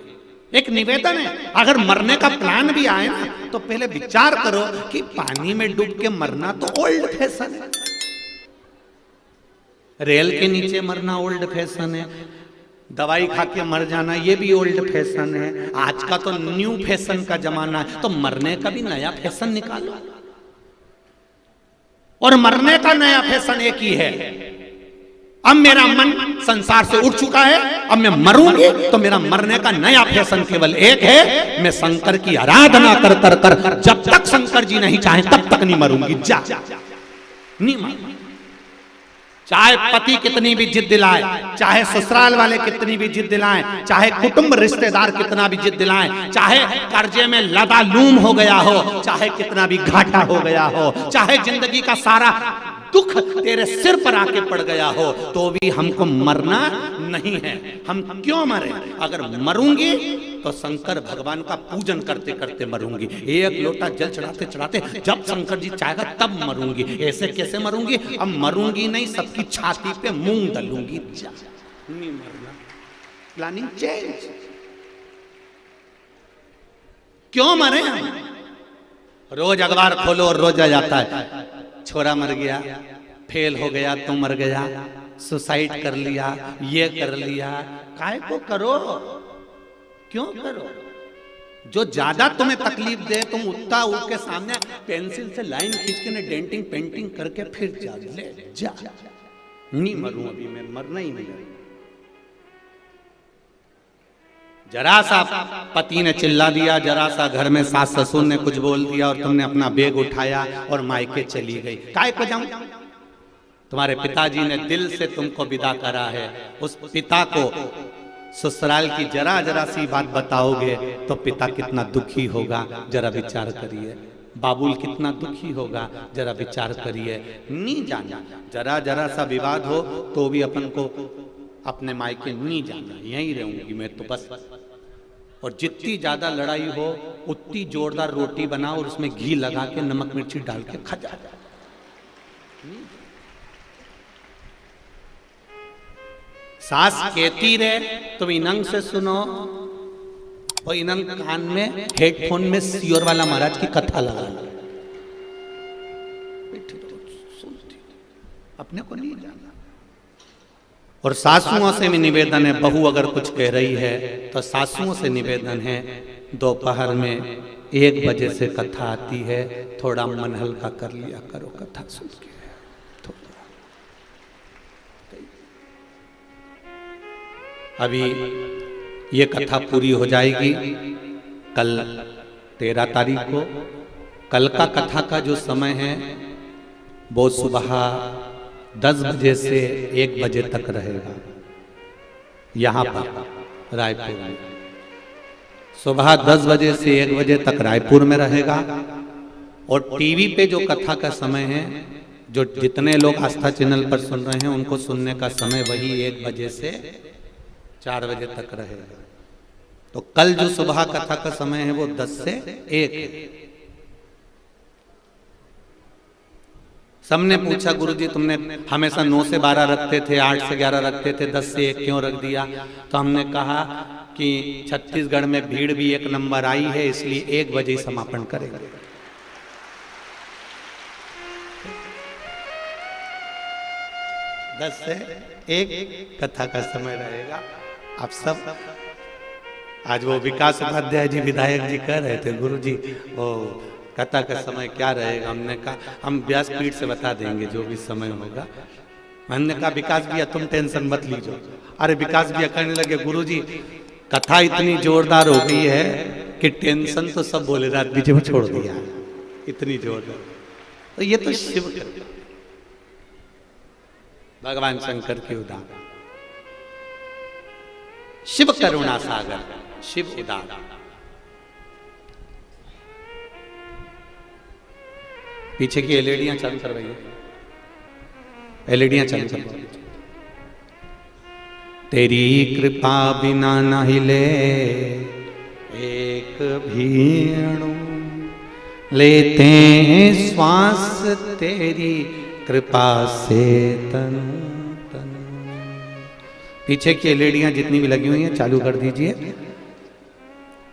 एक निवेदन है, अगर मरने का प्लान भी आए ना तो पहले विचार करो कि पानी में डूब के मरना तो ओल्ड फैशन है, रेल के नीचे मरना ओल्ड फैशन है, दवाई खा के मर जाना ये भी ओल्ड फैशन है। आज का तो न्यू फैशन का जमाना है, तो मरने का भी नया फैशन निकालो। और मरने का नया फैशन एक ही है, अब मेरा मन संसार से उठ चुका है, अब मैं मरूंगी तो मेरा मरने का नया फैशन केवल एक है, मैं शंकर की आराधना कर कर कर जब तक शंकर जी नहीं चाहे तब तक नहीं मरूंगी। जा नहीं मरूंगी, चाहे पति कितनी भी जिद दिलाए, चाहे ससुराल वाले कितनी भी जिद दिलाएं, चाहे कुटुंब रिश्तेदार कितना भी जिद दिलाएं, चाहे कर्जे में लदालूम हो गया हो, चाहे कितना भी घाटा हो गया हो, चाहे जिंदगी का सारा दुख तेरे सिर पर आके पड़ गया हो, तो भी हमको मरना नहीं है। हम क्यों मरे? अगर मरूंगी तो शंकर भगवान का पूजन करते करते मरूंगी, एक लोटा जल चढ़ाते चढ़ाते जब शंकर जी चाहेगा तब मरूंगी। ऐसे कैसे मरूंगी? अब मरूंगी नहीं, सबकी छाती पे मूंग डालूंगी। नहीं मरना, प्लानिंग चेंज। क्यों मरे हम? रोज अखबार खोलो और रोज आ जाता है छोरा मर गया, फेल हो गया तो मर गया, सुसाइड कर लिया, ये कर लिया। काहे को करो? क्यों करो? जो ज्यादा तुम्हें तकलीफ दे तुम उतना उसके सामने पेंसिल से लाइन खींच के डेंटिंग पेंटिंग करके फिर जा ले जा। नहीं मरूं अभी मैं, मरना ही नहीं। जरा सा पति ने चिल्ला दिया, जरा सा घर में सास ससुर ने कुछ बोल दिया और तुमने अपना बैग उठाया और मायके चली गई। काहे को जाऊं? तुम्हारे पिताजी ने दिल से तुमको विदा करा है, उस पिता को ससुराल की जरा जरा सी बात बताओगे तो पिता कितना दुखी होगा, जरा विचार करिए। बाबुल कितना दुखी होगा, जरा विचार करिए। नहीं जाना, जरा जरा सा विवाद हो तो भी अपन को अपने मायके नहीं जाना, यहीं रहूंगी मैं तो बस। और जितनी ज्यादा लड़ाई हो उतनी जोरदार रोटी बनाओ और उसमें घी लगा के नमक मिर्ची डाल के खा जा। सास कहती रहे तुम इनंग से सुनो, और इन्हन कान में हेडफोन में सियोर वाला महाराज की कथा लगा, अपने को नहीं जाना। और सासुओं से भी निवेदन है, बहू अगर कुछ कह रही है तो सासुओं से निवेदन है, दोपहर में 1 बजे से कथा आती है, थोड़ा मन हल्का कर लिया करो कथा सुन के। अभी ये कथा पूरी हो जाएगी कल 13 तारीख को। कल का कथा का जो समय है वो सुबह 10 बजे से 1 बजे तक रहेगा यहाँ पर रायपुर में। सुबह 10 बजे से 1 बजे तक रायपुर में रहेगा। और टीवी पे जो कथा का समय है, जो जितने लोग आस्था चैनल पर सुन रहे हैं उनको सुनने का समय वही 1 बजे से 4 बजे तक रहेगा। तो कल जो सुबह कथा का समय है वो 10 से 1 है। सबने पूछा गुरुजी तुमने हमेशा 9 से 12 रखते थे, 8 से 11 रखते थे, 10 से 1 क्यों रख दिया? तो हमने कहा कि छत्तीसगढ़ में भीड़ भी 1 नंबर आई है, इसलिए 1 बजे ही समापन करेंगे। दस से 1 कथा का समय रहेगा। आप सब आज वो विकास उपाध्याय जी विधायक जी कह रहे थे गुरुजी वो कथा का समय क्या रहेगा। हमने कहा हम व्यासपीठ से बता देंगे जो भी समय होगा। मैंने कहा विकास भैया तुम टेंशन मत लीजिए। अरे विकास भैया कहने लगे गुरुजी कथा इतनी जोरदार हो गई है कि टेंशन तो सब बोले रात बीच में छोड़ दिया, इतनी जोरदार। तो ये तो शिव भगवान शंकर की उदाहरण, शिव करुणा सागर, शिव उदाहरण। पीछे की एलईडियां चालू करवाइए, एलईडियां चालू करवाइए। तेरी कृपा बिना न हिले एक भी अणु, लेते हैं श्वास तेरी कृपा से तनु तनु। पीछे की एलईडियां जितनी भी लगी हुई हैं चालू कर दीजिए।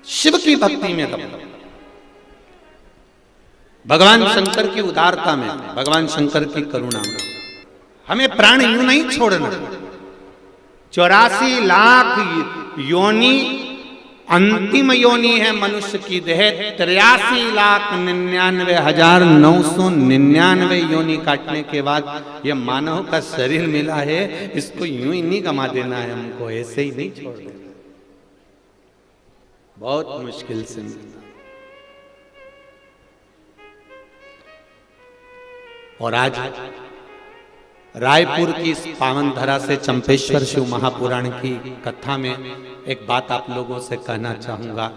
शिव की भक्ति में रहो, भगवान शंकर की उदारता में, भगवान शंकर की करुणा में। हमें प्राण यूं नहीं छोड़ना। 84 लाख योनि अंतिम योनि है मनुष्य की देह। 83,99,999 योनि काटने के बाद ये मानव का शरीर मिला है, इसको यूं ही नहीं गमा देना है हमको, ऐसे ही नहीं छोड़ देना, बहुत मुश्किल से मिलता। और आज रायपुर की इस पावन धरा से चंपेश्वर शिव महापुराण की कथा में एक बात आप लोगों से कहना चाहूंगा,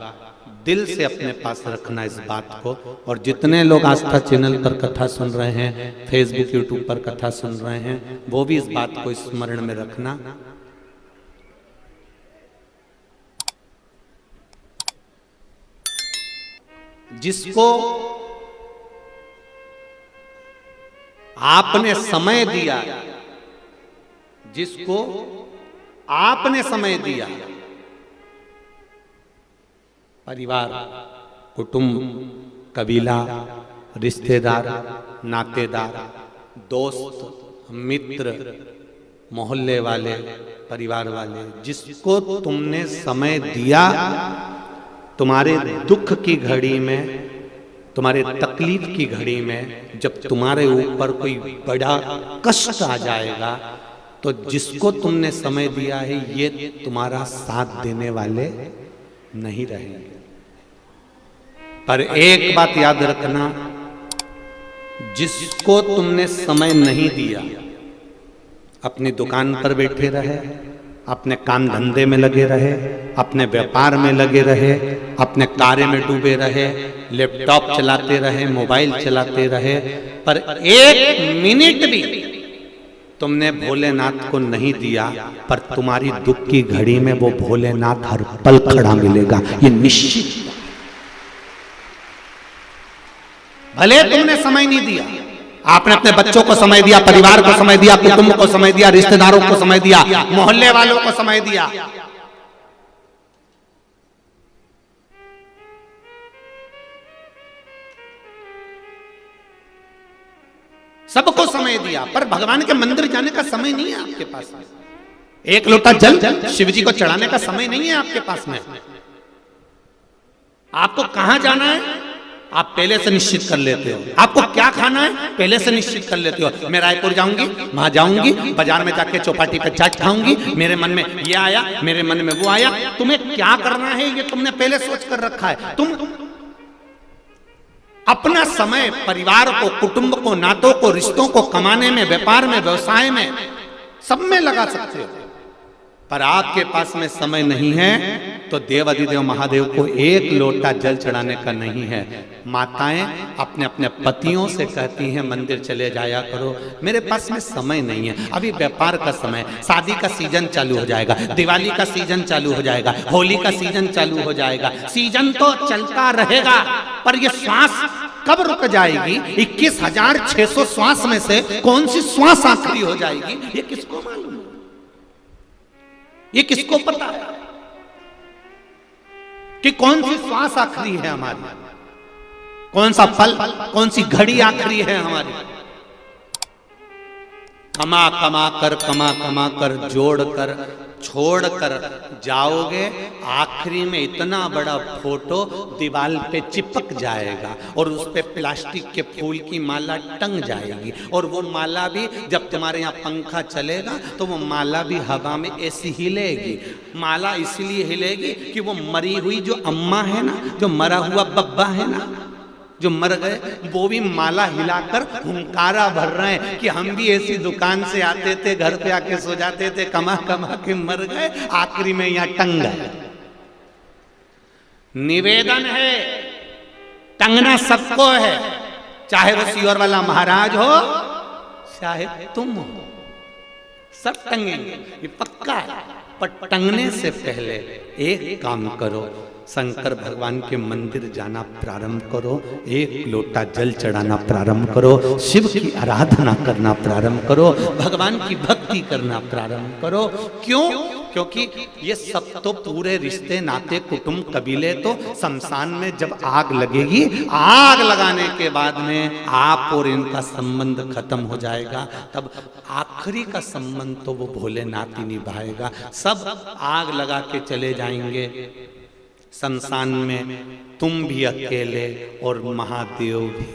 दिल से अपने पास रखना इस बात को। और जितने लोग आस्था चैनल पर कथा सुन रहे हैं, फेसबुक यूट्यूब पर कथा सुन रहे हैं, वो भी इस बात को स्मरण में रखना। जिसको आपने समय दिया, जिसको आपने समय दिया, परिवार, कुटुंब, कबीला, रिश्तेदार, नातेदार, दोस्त, मित्र, मोहल्ले वाले, परिवार वाले, जिसको तुमने समय दिया, तुम्हारे दुख की घड़ी में, तुम्हारे तकलीफ की घड़ी में, जब तुम्हारे ऊपर कोई बड़ा कष्ट आ जाएगा, तो जिसको तुमने समय दिया है ये तुम्हारा साथ देने वाले नहीं रहेंगे। पर एक बात याद रखना, जिसको तुमने समय नहीं दिया, अपनी दुकान पर बैठे रहे, अपने काम धंधे में लगे रहे, अपने व्यापार में लगे रहे, अपने कार्य में डूबे रहे, लैपटॉप चलाते रहे, मोबाइल चलाते रहे, पर 1 मिनट भी तुमने भोलेनाथ को नहीं दिया, पर तुम्हारी दुख की घड़ी में वो भोलेनाथ हर पल खड़ा मिलेगा, ये निश्चित। भले तुमने समय नहीं दिया, आपने अपने बच्चों को समय दिया, परिवार को समय दिया, कुटुंब को समय दिया, रिश्तेदारों को समय दिया, मोहल्ले वालों को समय दिया, सबको समय दिया, पर भगवान के मंदिर जाने का समय नहीं है आपके पास में। एक लोटा जल शिव जी को चढ़ाने का समय नहीं है आपके पास में। आपको कहां जाना है आप पहले से निश्चित कर लेते हो, आपको क्या खाना है पहले से निश्चित कर लेते हो। मैं रायपुर जाऊंगी, वहां जाऊंगी, बाजार में जाके चौपाटी पे चाट खाऊंगी, मेरे मन में ये आया, मेरे मन में वो आया। तुम्हें क्या करना है ये तुमने पहले सोच कर रखा है। तुम अपना समय परिवार को, कुटुंब को, नातों को, रिश्तों को कमाने में, व्यापार में, व्यवसाय में, सब में लगा सकते हो, पर आपके पास में समय नहीं है तो देव अधिदेव महादेव को एक लोटा जल चढ़ाने का नहीं है। माताएं अपने अपने पतियों से कहती हैं मंदिर चले जाया करो, मेरे पास में समय नहीं है, अभी व्यापार का समय, शादी का सीजन चालू हो जाएगा, दिवाली का सीजन चालू हो जाएगा, होली का सीजन चालू हो जाएगा। सीजन तो चलता रहेगा, पर ये श्वास कब रुक जाएगी? 21,600 श्वास में से कौन सी श्वास आखिरी हो जाएगी ये किसको मालूम? ये किसको पता है कि कौन सी श्वास आखिरी है हमारी, कौन सा पल, कौन सी घड़ी आखिरी है हमारी? कमा कमा कर जोड़ कर छोड़ कर जाओगे, आखिरी में इतना बड़ा फोटो दीवार पे चिपक जाएगा और उस पे प्लास्टिक के फूल की माला टंग जाएगी, और वो माला भी जब तुम्हारे यहाँ पंखा चलेगा तो वो माला भी हवा में ऐसी हिलेगी। माला इसलिए हिलेगी कि वो मरी हुई जो अम्मा है ना, जो मरा हुआ बब्बा है ना, जो मर गए, वो भी माला हिलाकर हुंकारा भर रहे हैं कि हम भी ऐसी दुकान से आते थे, घर पे आके सो जाते थे, कमा कमा के मर गए, आखिरी में यहां टंग गए। निवेदन है, टंगना सबको है, चाहे वो सीवर वाला महाराज हो, चाहे तुम हो, सब टंगेंगे, ये पक्का है। पर टंगने से पहले एक काम करो, शंकर भगवान के मंदिर जाना प्रारंभ करो, एक लोटा जल चढ़ाना प्रारंभ करो, शिव की आराधना करना प्रारंभ करो, भगवान की भक्ति करना प्रारंभ करो। क्यों? क्योंकि ये सब तो पूरे रिश्ते, नाते, कुटुंब, कबीले तो शमशान में जब आग लगेगी, आग लगाने के बाद में आप और इनका संबंध खत्म हो जाएगा, तब आखिरी का संबंध तो वो भोलेनाथ ही निभाएगा। सब आग लगा के चले जाएंगे शमशान में, तुम भी अकेले और महादेव भी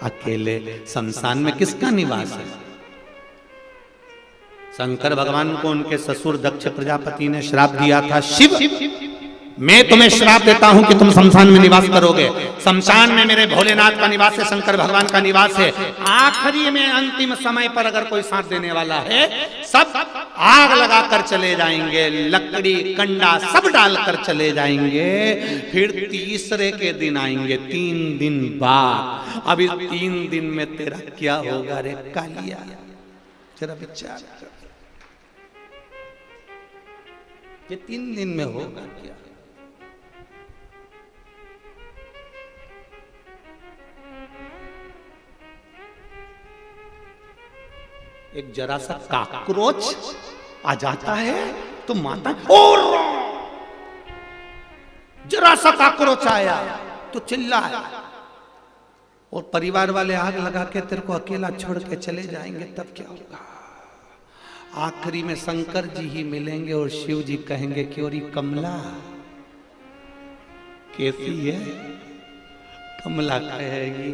अकेले। शमशान में किसका निवास है? शंकर भगवान को उनके ससुर दक्ष प्रजापति ने श्राप दिया था, शिव मैं तुम्हें श्राप देता हूं कि तुम शमशान में निवास करोगे। शमशान में मेरे भोलेनाथ का निवास है, शंकर भगवान का निवास है। आखिरी में अंतिम समय पर अगर कोई साथ देने वाला है, सब आग लगाकर चले जाएंगे, लकड़ी कंडा सब डालकर चले जाएंगे। फिर तीसरे के दिन आएंगे, 3 दिन बाद। अभी 3 दिन में तेरा क्या होगा रे कालिया, जरा विचार कर, ये 3 दिन में होगा क्या? एक जरा सा काकरोच आ जाता है तो माता, और जरा सा काकरोच आया तो चिल्लाया, और परिवार वाले आग लगा के तेरे को अकेला छोड़ के चले जाएंगे, तब क्या होगा? आखिरी में शंकर जी ही मिलेंगे और शिव जी कहेंगे कि और कमला कैसी है? कमला कहेगी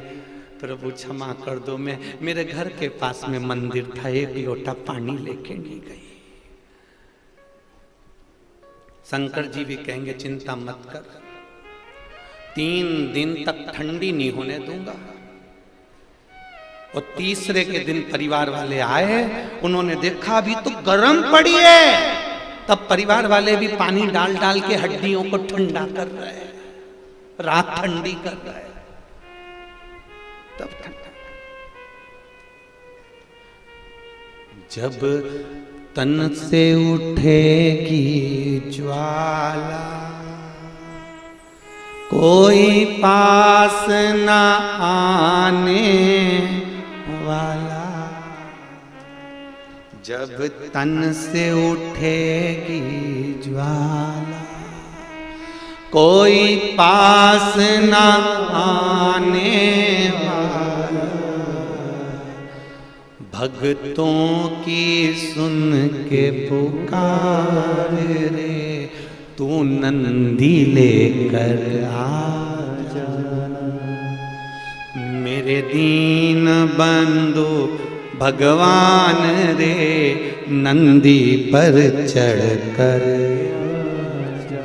प्रभु क्षमा कर दो, मैं मेरे घर के पास में मंदिर था, एक लोटा पानी लेके नहीं गई। शंकर जी भी कहेंगे चिंता मत कर, 3 दिन तक ठंडी नहीं होने दूंगा। और तीसरे के दिन परिवार वाले आए, उन्होंने देखा अभी तो गर्म पड़ी है, तब परिवार वाले भी पानी डाल डाल के हड्डियों को ठंडा कर रहे हैं, रात ठंडी कर रहे हैं, तब ठंडा। जब तन से उठेगी ज्वाला, कोई पास न आने वाला। जब तन से उठेगी ज्वाला, कोई पास न आने वाला। भक्तों की सुन के पुकार रे, तू नंदी लेकर आजा। मेरे दीन बंधु भगवान रे, नंदी पर चढ़ कर आजा।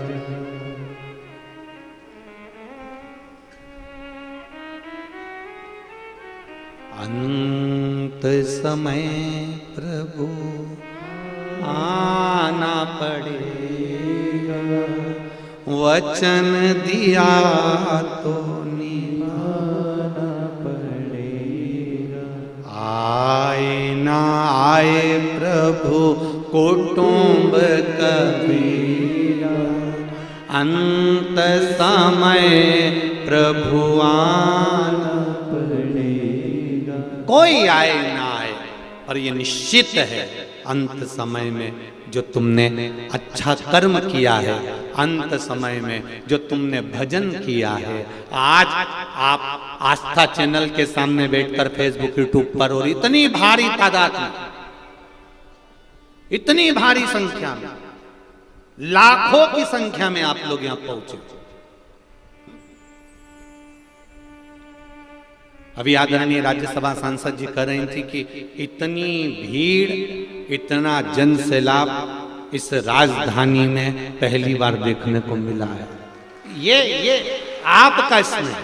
अंत समय प्रभु आना पड़ेगा, वचन दिया तो निभाना पड़ेगा। आए ना आए प्रभु कुटुंब कबीरा, अंत समय प्रभु आना पड़ेगा। कोई आए ना आए, पर ये निश्चित है अंत समय में जो तुमने अच्छा कर्म किया है, अंत समय में जो तुमने भजन किया है, आज आप आस्था चैनल के सामने बैठकर फेसबुक यूट्यूब पर और इतनी भारी तादाद में, इतनी भारी संख्या में, लाखों की संख्या में आप लोग यहां पहुंचे। अभी आदरणीय राज्यसभा सांसद जी कह रही थी कि इतनी भीड़, इतना जन सैलाब इस राजधानी में पहली बार देखने को मिला है। ये आपका स्नेह,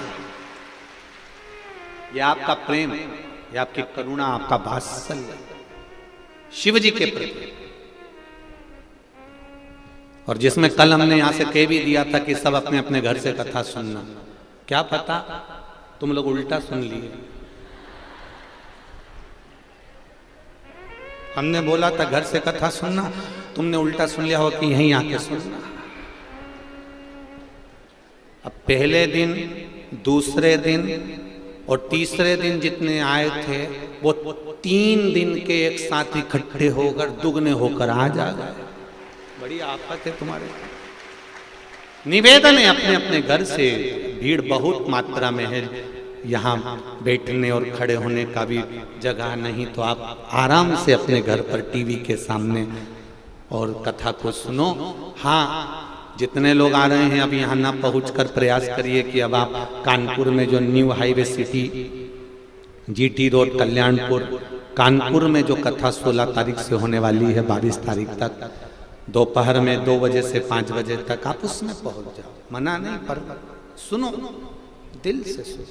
ये आपका प्रेम, ये आपकी करुणा, आपका वात्सल्य शिव जी के प्रति। और जिसमें कल हमने यहां से कह भी दिया था कि सब अपने अपने घर से कथा सुनना, क्या पता तुम लोग उल्टा सुन लिए। हमने बोला था घर से कथा सुनना, तुमने उल्टा सुन लिया हो कि यहीं आके सुनना। अब पहले दिन, दूसरे दिन और तीसरे दिन जितने आए थे वो 3 दिन के एक साथ इकट्ठे होकर दुगने होकर आ जा गए। बड़ी आफत है तुम्हारे। निवेदन है अपने अपने घर से, भीड़ बहुत मात्रा में है, यहाँ बैठने और खड़े होने का भी जगह नहीं, तो आप आराम से अपने घर पर टीवी के सामने और कथा को सुनो। हाँ, जितने लोग आ रहे हैं अब यहाँ ना पहुँचकर प्रयास करिए कि अब आप कानपुर में जो new highway city GT road Kalyanpur, Kanpur में जो कथा 16 तारीख से होने वाली है 22 तारीख तक, दोपहर में 2 बजे से 5 बजे तक आप उसमें पहुंच जाओ। मना नहीं, पर सुनो, दिल से सुनो।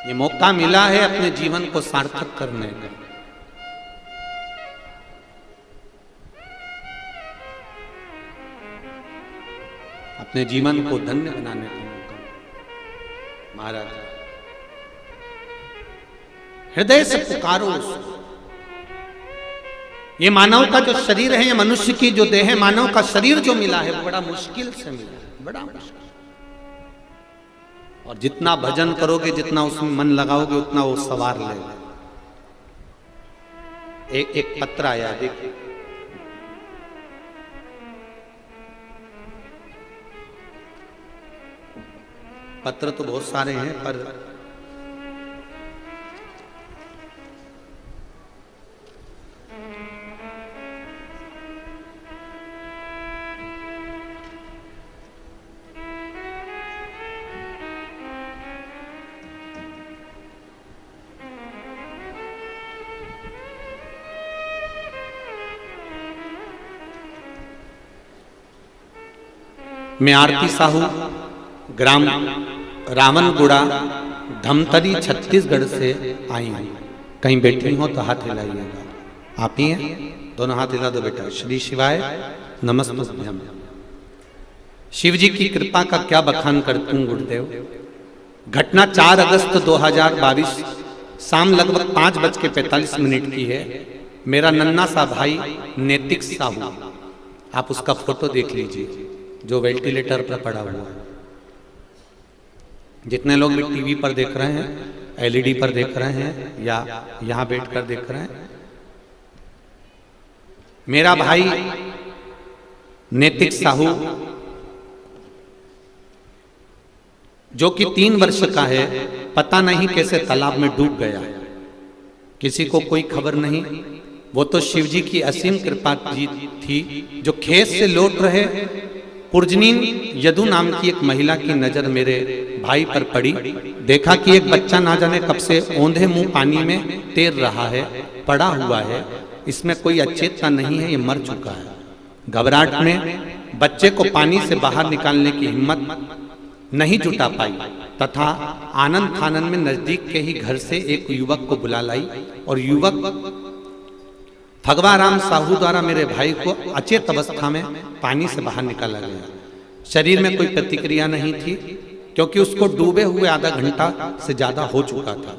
ये मौका मिला है अपने जीवन को सार्थक करने का। अपने जीवन को धन्य बनाने का मौका। महाराज हृदय से पुकारो उसको। ये मानव का जो शरीर है, ये मनुष्य की जो देह है, मानव का शरीर जो मिला है वो बड़ा मुश्किल से मिला है, बड़ा मुश्किल। और जितना भजन करोगे, जितना उसमें मन लगाओगे, उतना वो सवार लेगा। एक पत्र आया, देखिए। पत्र तो बहुत सारे हैं, पर मैं आरती साहू, ग्राम रावणगुड़ा, धमतरी, छत्तीसगढ़ से आई हूँ। कहीं बैठी हो तो हाथ हिलाइएगा। आप ही हैं? दोनों हाथ हिला दो बेटा। श्री शिवाय नमस्तुभ्यम। शिव जी की कृपा का क्या बखान करता हूँ गुरुदेव। घटना 4 अगस्त 2022 शाम लगभग 5:45 की है। मेरा नन्ना सा भाई नैतिक साहू, आप उसका फोटो देख लीजिए, जो वेंटिलेटर पर पड़ा हुआ है। जितने लोग भी टीवी पर देख रहे हैं, एलईडी पर देख रहे हैं या यहां बैठकर देख रहे हैं, मेरा भाई नैतिक साहू जो कि 3 वर्ष का है, पता नहीं कैसे तालाब में डूब गया, किसी को कोई खबर नहीं। वो तो शिव जी की असीम कृपा जी थी। जो खेत से लौट रहे पुरजनीन यदु नाम की एक महिला की नजर मेरे भाई पर पड़ी। देखा कि एक बच्चा ना जाने कब से औंधे मुंह पानी में तैर रहा है, पड़ा हुआ है, इसमें कोई अचेतना नहीं है, ये मर चुका है। घबराहट में बच्चे को पानी से बाहर निकालने की हिम्मत नहीं जुटा पाई तथा आनंद फानन में नजदीक के ही घर से एक युवक को बुला लाई और युवक भगवाराम साहू द्वारा मेरे भाई को अचेत अवस्था में पानी से बाहर निकाला गया। शरीर में कोई प्रतिक्रिया नहीं थी क्योंकि उसको डूबे हुए आधा घंटा से ज्यादा हो चुका था।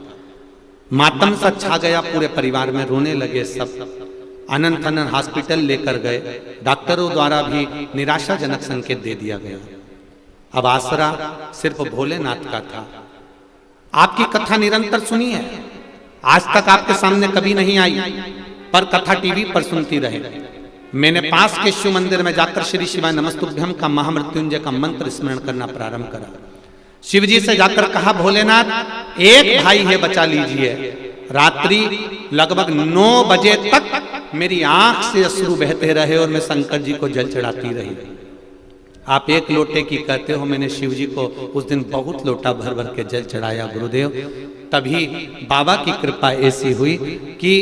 मातम सा छा गया पूरे परिवार में, रोने लगे सब। अनंत अनंत हॉस्पिटल लेकर गए, डॉक्टरों द्वारा भी निराशाजनक संकेत दे दिया गया। अब आसरा सिर्फ भोलेनाथ का था। आपकी कथा निरंतर सुनी है, आज तक आपके सामने कभी नहीं आई, पर कथा टीवी पर सुनती रहे। मैंने पास के शिव मंदिर में जाकर श्री शिवाय नमस्तुभ्यम का महामृत्युंजय का मंत्र स्मरण करना प्रारंभ करा। शिव जी से जाकर कहा, भोलेनाथ एक भाई है, बचा लीजिए। रात्रि लगभग 9 बजे तक मेरी आंख से अश्रु बहते रहे और मैं शंकर जी को जल चढ़ाती रही। आप एक लोटे की कहते हो, मैंने शिव जी को उस दिन बहुत लोटा भर भर के जल चढ़ाया गुरुदेव। तभी बाबा की कृपा ऐसी हुई कि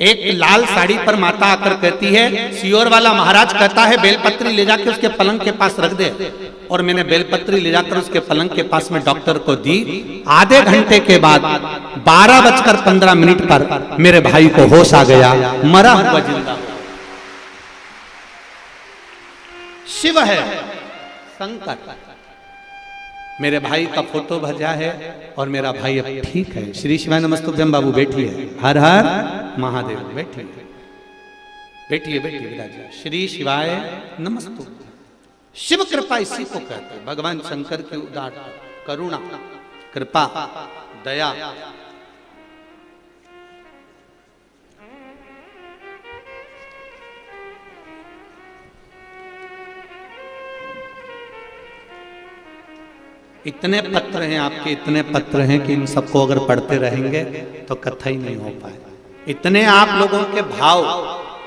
एक लाल साड़ी पर माता आकर कहती है, सियोर वाला महाराज कहता है बेलपत्री ले जाकर उसके पलंग के पास रख दे। और मैंने बेलपत्री ले जाकर उसके पलंग के पास में डॉक्टर को दी। आधे घंटे के बाद 12:15 पर मेरे भाई को होश आ गया, मरा हुआ जिंदा। शिव है शंकर। मेरे भाई का फोटो भजा है और मेरा भाई अब ठीक है। श्री शिवाय नमस्तुभ्यम बाबू बैठिए, हर हर महादेव। बैठिए बैठिए बैठिए विराजिए। श्री शिवाय नमस्तुभ्यम। शिव कृपा इसी को कहते हैं, भगवान शंकर की उदार करुणा, कृपा, दया। इतने पत्र हैं आपके, इतने पत्र हैं कि इन सबको अगर पढ़ते रहेंगे तो कथा ही नहीं हो पाए। इतने आप लोगों के भाव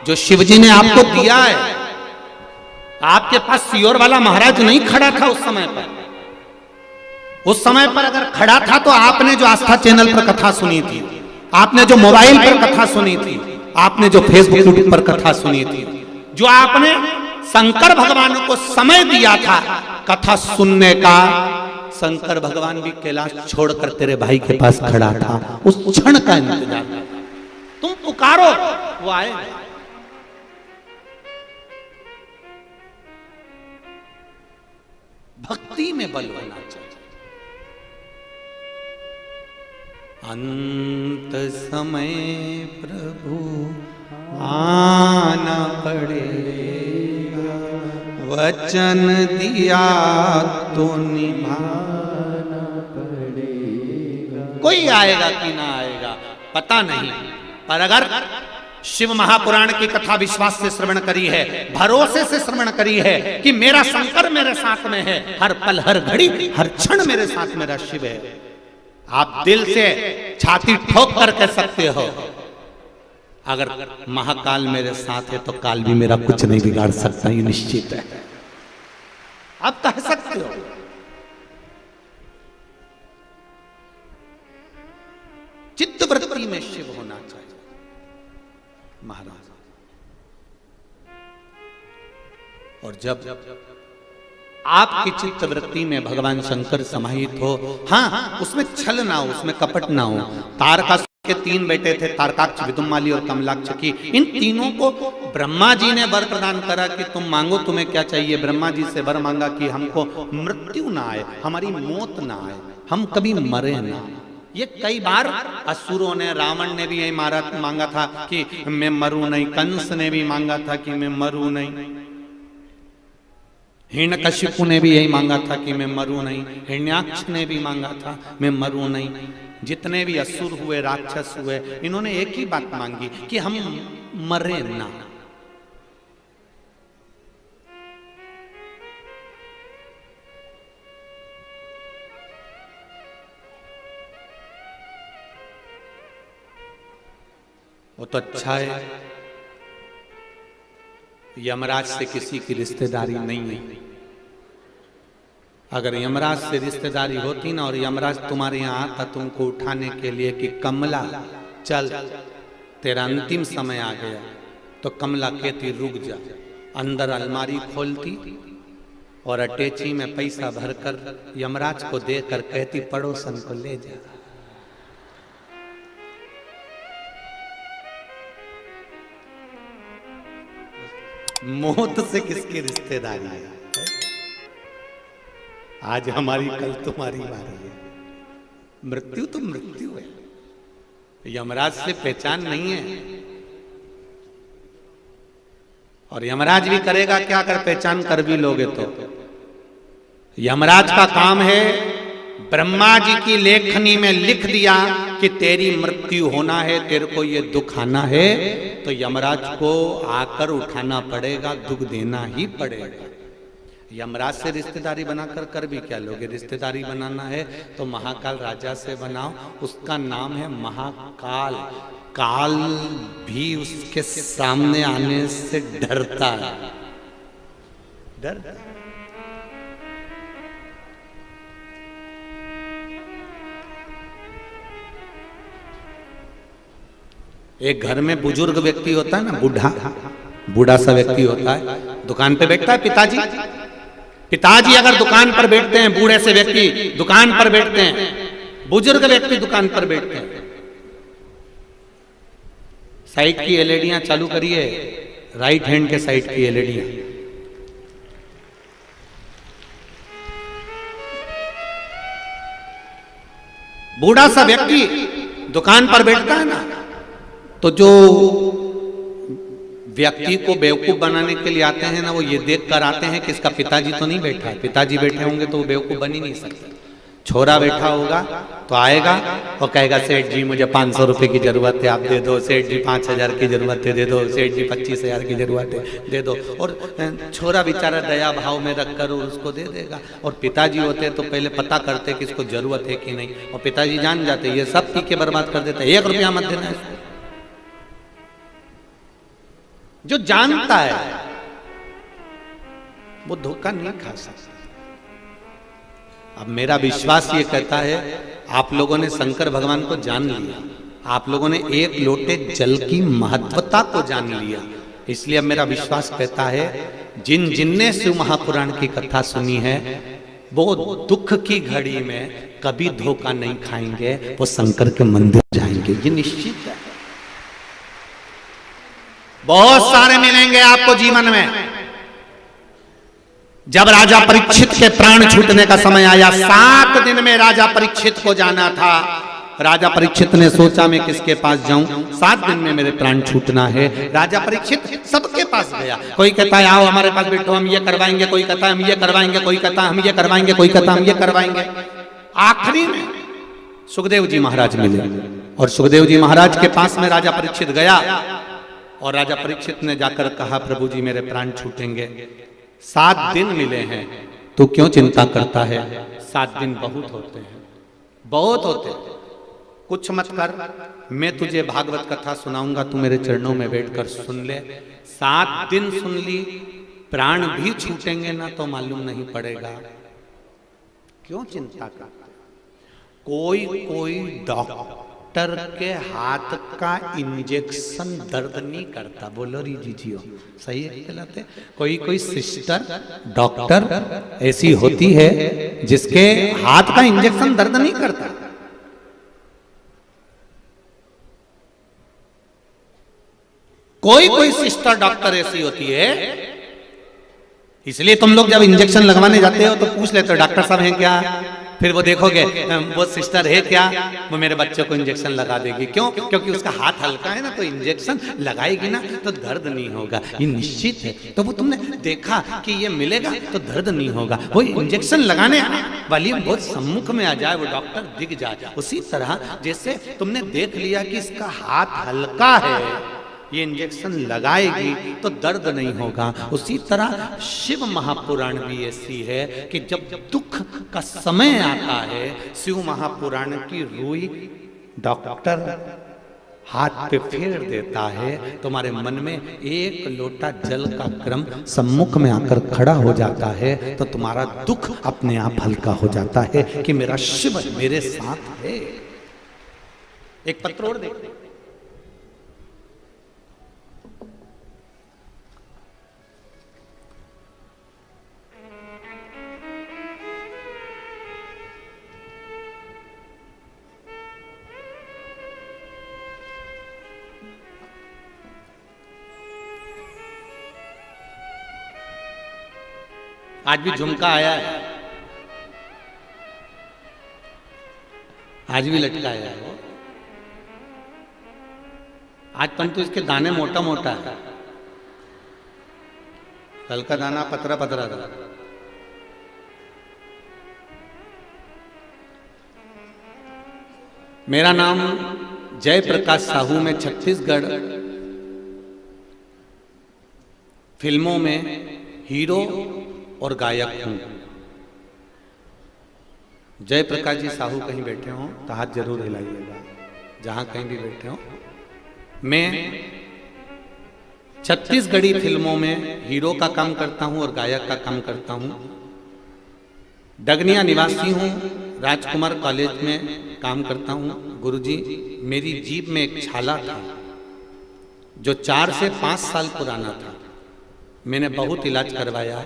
जो शिव जी ने आपको दिया है। आपके पास सियोर वाला महाराज नहीं खड़ा था उस समय पर। उस समय पर अगर खड़ा था तो आपने जो आस्था चैनल पर कथा सुनी थी, आपने जो मोबाइल पर कथा सुनी थी, आपने जो फेसबुक यूट्यूब पर कथा सुनी थी, जो आपने शंकर भगवान को समय दिया था कथा सुनने का, शंकर भगवान भी कैलाश छोड़कर तेरे भाई के पास खड़ा था। उस क्षण का इंतजार, तुम पुकारो वो आए। भक्ति में बल होना चाहिए। अंत समय प्रभु आना पड़ेगा, वचन दिया तो निभाना पड़ेगा। कोई आएगा कि ना आएगा पता नहीं, पर अगर शिव महापुराण की कथा विश्वास से श्रवण करी है, भरोसे से श्रवण करी है कि मेरा शंकर मेरे साथ में है, हर पल हर घड़ी हर क्षण मेरे साथ मेरा शिव है, आप दिल से छाती ठोक कर कह सकते हो, अगर महाकाल मेरे साथ है तो काल भी मेरा कुछ नहीं बिगाड़ सकता, ये निश्चित है। आप कह सकते हो। चित्त वृत्ति में शिव होना चाहिए महाराज। और जब आपकी चित्त वृत्ति में भगवान शंकर समाहित हो, हाँ उसमें छल ना हो, उसमें कपट ना हो। तारकासुर के 3 बेटे थे, तारकाक्ष, विदुमाली और कमलाक्ष की। इन तीनों को ब्रह्मा जी ने वर प्रदान करा कि तुम मांगो तुम्हें क्या चाहिए। ब्रह्मा जी से वर मांगा कि हमको मृत्यु ना आए, हमारी मौत ना आए, हम कभी मरे ना। ये कई बार असुरों ने, रावण ने भी यही मांगा था कि मैं मरूं नहीं, कंस ने भी मांगा था कि मैं मरूं नहीं, हिरण्यकशिपु ने भी यही मांगा था कि मैं मरूं नहीं, हिरण्याक्ष ने भी मांगा था मैं मरूं नहीं। जितने भी असुर हुए, राक्षस हुए, इन्होंने एक ही बात मांगी कि हम मरे ना। वो तो अच्छा है, यमराज से किसी की रिश्तेदारी नहीं है। अगर यमराज से रिश्तेदारी होती ना और यमराज तुम्हारे यहाँ आता तुमको उठाने के लिए कि कमला चल तेरा अंतिम समय आ गया, तो कमला कहती रुक जा, अंदर अलमारी खोलती और अटैची में पैसा भरकर यमराज को देकर कहती पड़ोसन को ले जा। मौत से किसकी रिश्तेदारी है? आज हमारी कल तुम्हारी बारी है। मृत्यु तो मृत्यु है, यमराज से पहचान नहीं है। और यमराज भी करेगा क्या अगर पहचान कर भी लोगे तो? यमराज का काम है, ब्रह्मा जी की लेखनी में लिख दिया कि तेरी मृत्यु होना है, तेरे को ये दुख आना है, तो यमराज को आकर उठाना पड़ेगा, दुख देना ही पड़ेगा। यमराज से रिश्तेदारी बनाकर कर भी क्या लोगे? रिश्तेदारी बनाना है तो महाकाल राजा से बनाओ, उसका नाम है महाकाल। काल भी उसके सामने आने से डरता है, डरता है। एक घर में बुजुर्ग व्यक्ति होता है ना, बूढ़ा सा व्यक्ति होता है, दुकान पे बैठता है। पिताजी अगर दुकान पर बैठते हैं, बूढ़े से व्यक्ति दुकान पर बैठते हैं, बुजुर्ग व्यक्ति दुकान पर बैठते हैं। साइड की एलईडियां चालू करिए, राइट हैंड के साइड की एलईडियां। बूढ़ा सा व्यक्ति दुकान पर बैठता है ना, तो जो व्यक्ति को बेवकूफ बनाने के लिए आते हैं ना, वो ये देख कर आते हैं कि इसका पिताजी तो नहीं बैठा है। पिताजी बैठे होंगे तो वो बेवकूफ बन ही नहीं सकते। छोरा बैठा होगा तो आएगा और कहेगा सेठ जी मुझे 500 रुपए की जरूरत है, आप दे दो। सेठ जी 5000 की जरूरत है, दे दो। सेठ जी 25000 की जरूरत है, दे दो। और छोरा बेचारा दया भाव में रखकर उसको दे देगा। और पिताजी होते तो पहले पता करते कि इसको जरूरत है कि नहीं, और पिताजी जान जाते ये सब पी के बर्बाद कर देते, 1 रुपया मत देना इसको। जो जानता है वो धोखा नहीं खा सकता। अब मेरा विश्वास ये कहता है, आप लोगों ने शंकर भगवान को जान लिया, आप लोगों ने 1 लोटे जल की महत्वता को जान लिया। इसलिए अब मेरा विश्वास कहता है, जिनने शिव महापुराण की कथा सुनी है वो दुख की घड़ी में कभी धोखा नहीं खाएंगे, वो शंकर के मंदिर जाएंगे, ये निश्चित है। बहुत सारे मिलेंगे आपको जीवन में। जब राजा परीक्षित के प्राण छूटने का समय आया, 7 दिन में राजा परीक्षित को जाना था। राजा परीक्षित ने सोचा मैं किसके पास जाऊं, 7 दिन में मेरे प्राण छूटना है। राजा परीक्षित सबके पास गया। कोई कहता है आओ हमारे पास बैठो, हम ये करवाएंगे। कोई कहता है हम ये करवाएंगे। कोई कहता है हम ये करवाएंगे। कोई कहता है हम ये करवाएंगे। आखिरी में सुखदेव जी महाराज मिले और सुखदेव जी महाराज के पास में राजा परीक्षित गया और राजा परीक्षित ने जाकर कहा प्रभु जी मेरे प्राण छूटेंगे, 7 दिन मिले हैं, तू क्यों चिंता करता है? 7 दिन बहुत होते हैं, बहुत होते हैं। कुछ मत कर, मैं तुझे भागवत कथा सुनाऊंगा, तू मेरे चरणों में बैठकर सुन ले। 7 दिन सुन ली, प्राण भी छूटेंगे ना तो मालूम नहीं पड़ेगा, क्यों चिंता करता? कोई डॉक्टर के हाथ का इंजेक्शन दर्द नहीं करता। बोलो री जीजियो, सही है कहलाते। कोई सिस्टर डॉक्टर ऐसी होती है जिसके हाथ का इंजेक्शन दर्द नहीं करता। कोई सिस्टर डॉक्टर ऐसी होती है, इसलिए तुम लोग जब इंजेक्शन लगवाने जाते हो तो पूछ लेते हो डॉक्टर साहब हैं क्या? फिर वो देखोगे वो सिस्टर है क्या, वो मेरे बच्चे को इंजेक्शन लगा देगी। क्यों? क्योंकि उसका हाथ हल्का है ना, तो इंजेक्शन लगाएगी ना तो दर्द नहीं होगा, ये निश्चित है। तो वो तुमने देखा कि ये मिलेगा तो दर्द नहीं होगा। वो इंजेक्शन लगाने वाली बहुत सम्मुख में आ जाए, वो डॉक्टर दिख जाए। उसी तरह जैसे तुमने देख लिया कि इसका हाथ हल्का है, ये इंजेक्शन लगाएगी तो दर्द नहीं होगा। उसी तरह शिव महापुराण भी ऐसी है कि जब दुख का समय आता है, शिव महापुराण की रूई डॉक्टर हाथ पे फेर देता है, तुम्हारे मन में एक लोटा जल का क्रम सम्मुख में आकर खड़ा हो जाता है, तो तुम्हारा दुख अपने आप हल्का हो जाता है कि मेरा शिव मेरे साथ है। एक पत्र और देखो, आज भी झुमका आया है, आज भी लटकाया है। आज परंतु इसके दाने मोटा मोटा है, कल का दाना पतरा पतरा था। मेरा नाम जय प्रकाश साहू, में छत्तीसगढ़ फिल्मों में हीरो और गायक हूं। जय प्रकाश जी साहू कहीं बैठे हों तो हाथ जरूर हिलाइएगा, जहां कहीं भी बैठे हों। मैं छत्तीसगढ़ी फिल्मों में हीरो का काम करता हूं और गायक का काम करता हूं। डगनिया निवासी हूं, राजकुमार कॉलेज में काम करता हूं। गुरुजी, मेरी जीभ में एक छाला था जो 4 से 5 साल पुराना था। मैंने बहुत इलाज करवाया,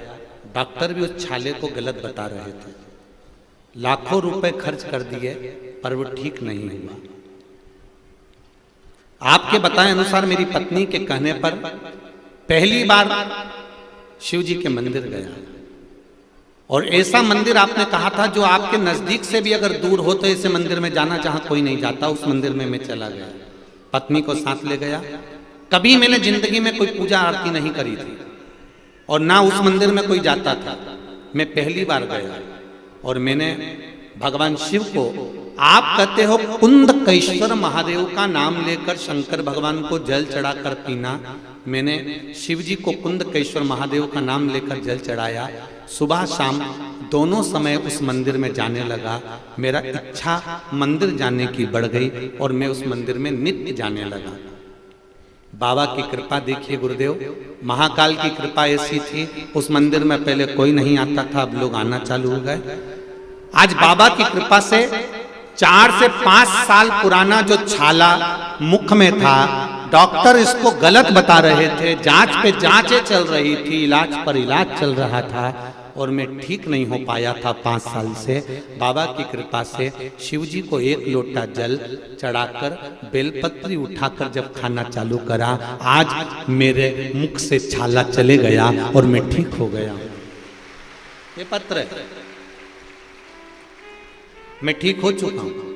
डॉक्टर भी उस छाले को गलत बता रहे थे। लाखों रुपए खर्च कर दिए पर वो ठीक नहीं हुआ। आपके बताए अनुसार मेरी पत्नी के कहने पर पहली बार शिव जी के मंदिर गया, और ऐसा मंदिर आपने कहा था जो आपके नजदीक से भी अगर दूर हो तो ऐसे मंदिर में जाना जहां कोई नहीं जाता, उस मंदिर में मैं चला गया। पत्नी को साथ ले गया। कभी मैंने जिंदगी में कोई पूजा आरती नहीं करी थी और ना उस मंदिर में कोई जाता था। मैं पहली बार गया और मैंने भगवान शिव को, आप कहते हो कुंदकेश्वर महादेव का नाम लेकर शंकर भगवान को जल चढ़ाकर पीना। मैंने शिव जी को कुंदकेश्वर महादेव का नाम लेकर जल चढ़ाया। सुबह शाम दोनों समय उस मंदिर में जाने लगा। मेरा इच्छा मंदिर जाने की बढ़ गई और मैं उस मंदिर में नित्य जाने लगा। बाबा की कृपा देखिए गुरुदेव, महाकाल की कृपा ऐसी थी, उस मंदिर में पहले कोई नहीं आता था, अब लोग आना चालू हो गए। आज बाबा की कृपा से 4 से 5 साल पुराना जो छाला मुख में था, डॉक्टर इसको गलत बता रहे थे, जांच पे जांचें चल रही थी, इलाज पर इलाज चल रहा था और मैं ठीक नहीं हो पाया था 5 साल से। बाबा की कृपा से शिव जी को 1 लोटा जल चढ़ाकर बेलपत्री उठाकर जब खाना चालू करा, आज मेरे मुख से छाला चले गया और मैं ठीक हो गया। ये पत्र है, मैं ठीक हो चुका हूं।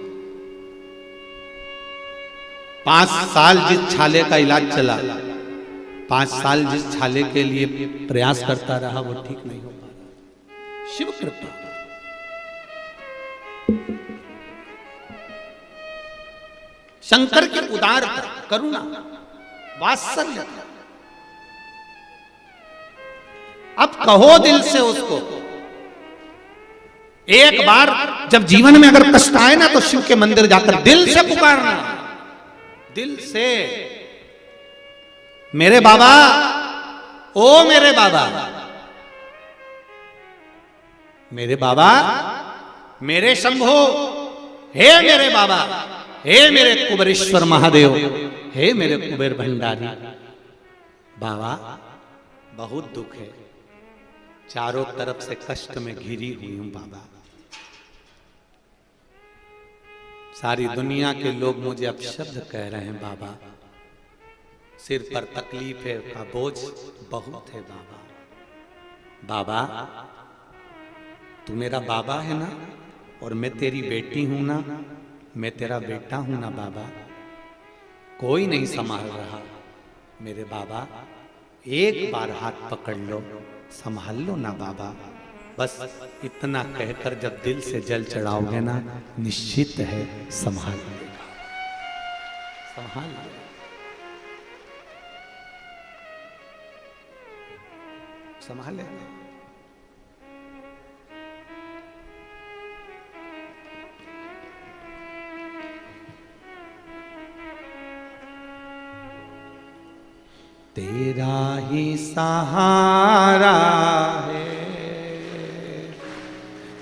5 साल जिस छाले का इलाज चला, 5 साल जिस छाले के लिए प्रयास करता रहा, वो ठीक नहीं हो पाया। शिव कृपा, शंकर की उदारता, करुणा, वात्सल्य। अब कहो दिल से उसको, एक बार जब जीवन में अगर कष्ट आए ना तो शिव के मंदिर जाकर दिल से पुकारना, दिल से, मेरे बाबा, ओ मेरे बाबा, मेरे बाबा, मेरे शंभो, हे मेरे बाबा, हे मेरे कुबेरेश्वर महादेव, हे मेरे कुबेर भंडारी। बाबा, बहुत दुख है, चारों तरफ से कष्ट में घिरी हुई हूं बाबा। सारी दुनिया के लोग मुझे अपशब्द कह रहे हैं बाबा। सिर पर तकलीफ है का बोझ बहुत है बाबा। बाबा, तू मेरा बाबा है ना, और मैं तेरी बेटी हूं ना, मैं तेरा बेटा हूं ना बाबा। कोई नहीं संभाल रहा मेरे बाबा, एक बार हाथ पकड़ लो, संभाल लो ना बाबा। बस इतना कहकर जब दिल से जल चढ़ाओगे ना, निश्चित है संभाल लेगा, संभाल लेगा, संभाल लेगा। तेरा ही सहारा है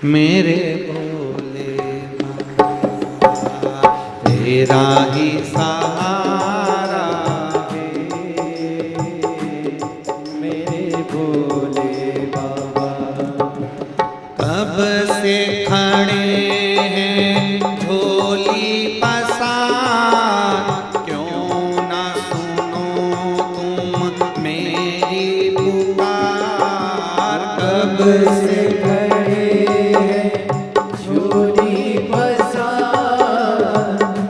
मेरे भोले बाबा, तेरा ही सहारा है मेरे भोले बाबा। कब से खड़े हैं झोली पसार, क्यों ना सुनो तुम मेरी पुकार। कब से खड़े हैं झोली पसार,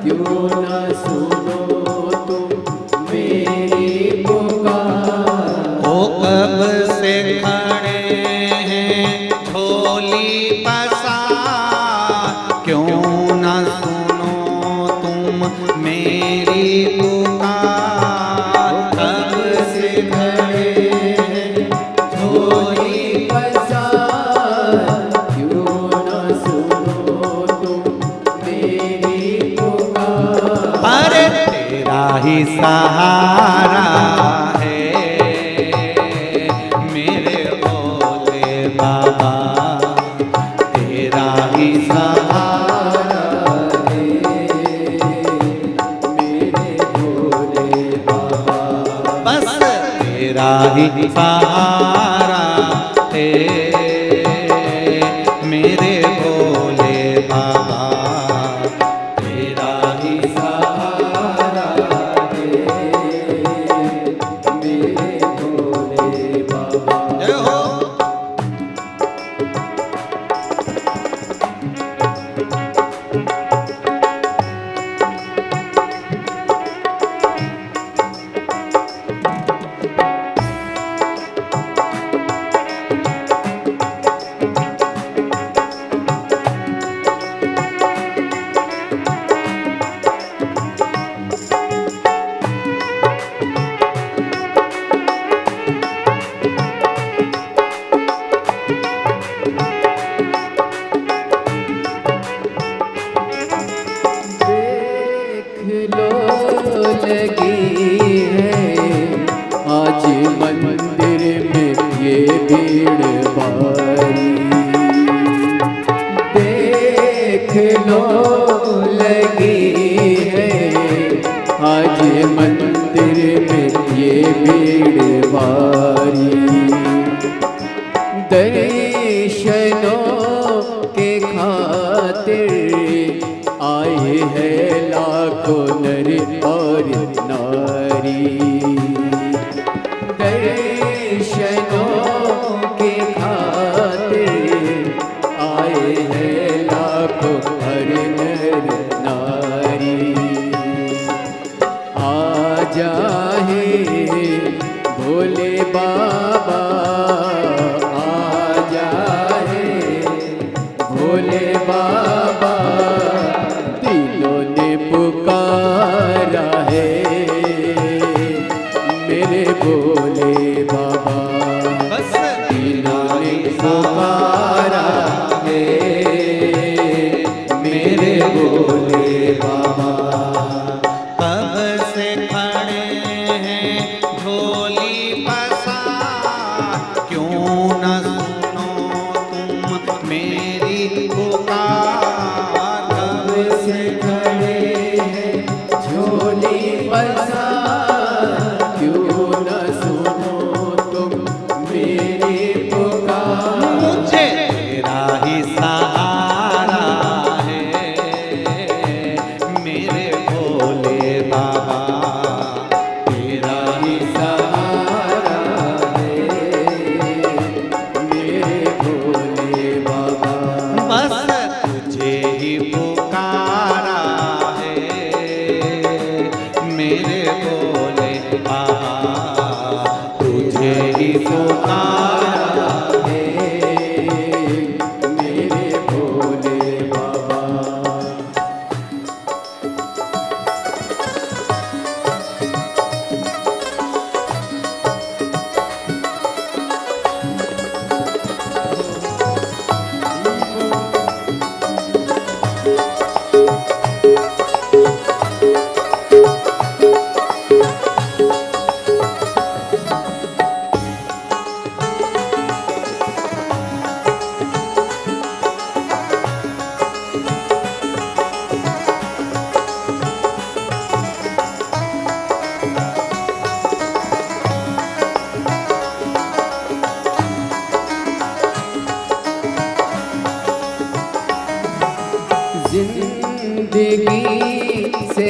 क्यों ना सुनो तुम मेरी पुकार। ओ कब से खड़े हैं झोली पसार, क्यों ना सुनो तुम मेरी पुकार। कब से खड़े हैं झोली पसार, क्यों ना सुनो तुम मेरी पुकार। अरे तेरा ही सहारा है मेरे भोले बाबा, तेरा ही सहारा है मेरे भोले बाबा। बस तेरा ही सहारा है मेरे भोले बाबा, तेरा ही सहारा है मेरे भोले बाबा। जय हो। देख लो लगी है आज मंदिर में ये भीड़ भारी। देख लो लगी है आज मंदिर में ये भीड़ भारी। दर्शनों के खातिर आए हैं लाखों नर और नारी। दर्शनों के खातिर आए हैं लाखों हर नर नारी। आ जाए भोले बाबा, आ जाए भोले बाबा, दिलों ने पुकारा है मेरे भोले बाबा। बस दिलों ने पुकारा है मेरे भोले बाबा। कब से खड़े हैं झोली पसार, क्यों न सुनो तुम मेरी पुकार। कब से खड़े हैं झोली पसार, क्यों न सुनो तुम मेरी पुकार। मुझे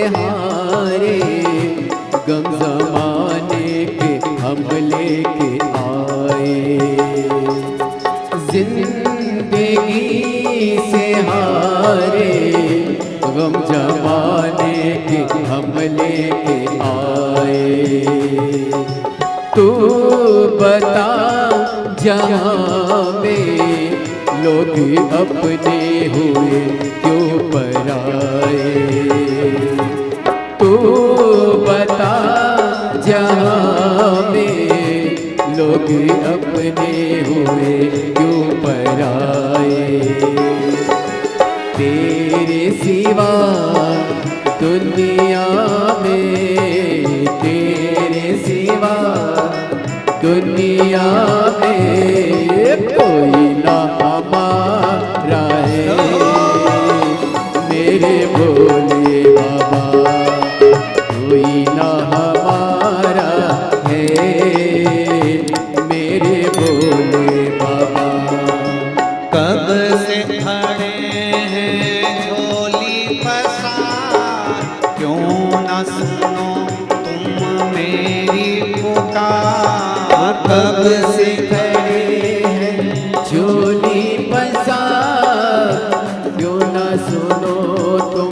हारे, गम जमाने के हम लेके आए। जिंदगी से हारे, गम जमाने के हम लेके आए। तू बता जहाँ में लोग अपने हुए क्यों पराए। तू बता जहाँ में लोग अपने हुए क्यों पराए। तेरे सिवा दुनिया में, तेरे सिवा दुनिया में कोई ना हमारा है। मेरे भोले बाबा कोई ना हमारा है। मेरे भोले बाबा कब से खड़े हैं झोली पसार, क्यों न सुनो तुम मेरी पुकार। कब से खड़े हैं झोली पसार, क्यों ना सुनो तुम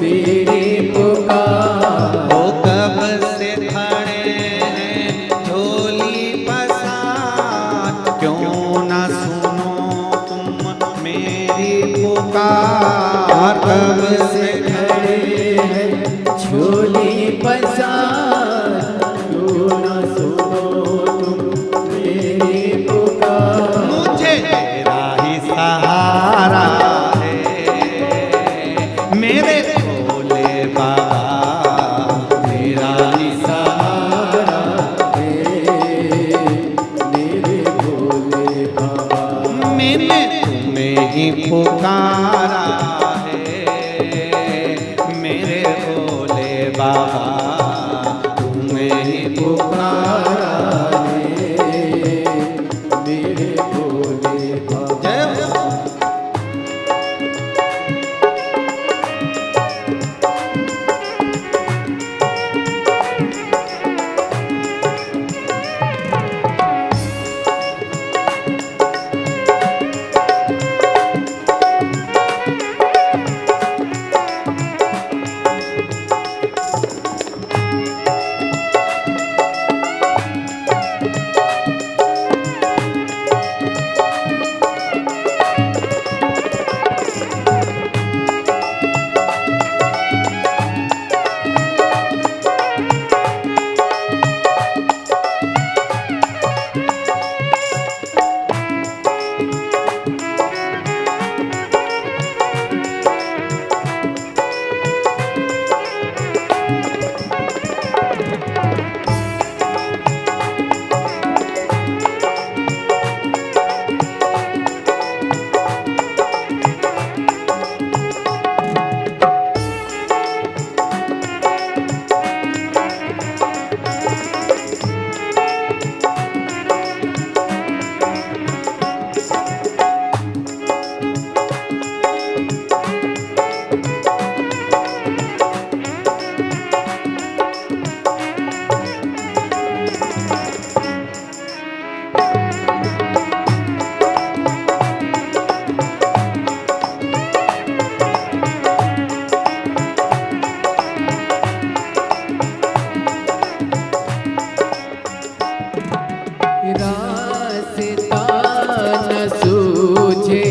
मेरी पुकार। ओ कब से खड़े हैं झोली पसार, क्यों न सुनो तुम मेरी पुकार। कब से खड़े हैं झोली पसार, क्यों ना सुनो तुम मेरी पुकार। मुझे तेरा ही सहारा है मेरे भोले बाबा, मेरा ही सहारा है मेरे भोले बाबा। मैंने तुम्हें ही पुकारा है मेरे भोले बाबा, तुम्हें ही पुकारा है मेरे भोले बाबा। जय हो। रास्ता न सूझे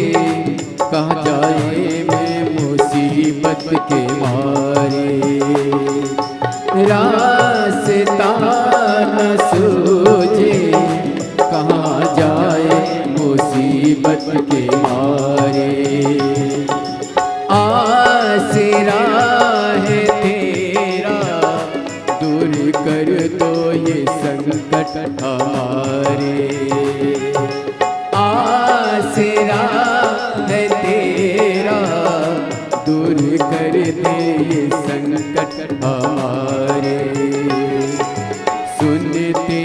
कहाँ जाए मैं मुसीबत के मारे। रास्ता न सूझे कहाँ जाए मुसीबत के मारे। आसरा है तेरा दूर कर दो ये संकट हमारे। आसरा है तेरा दूर कर दे ये संकट हमारे। सुनते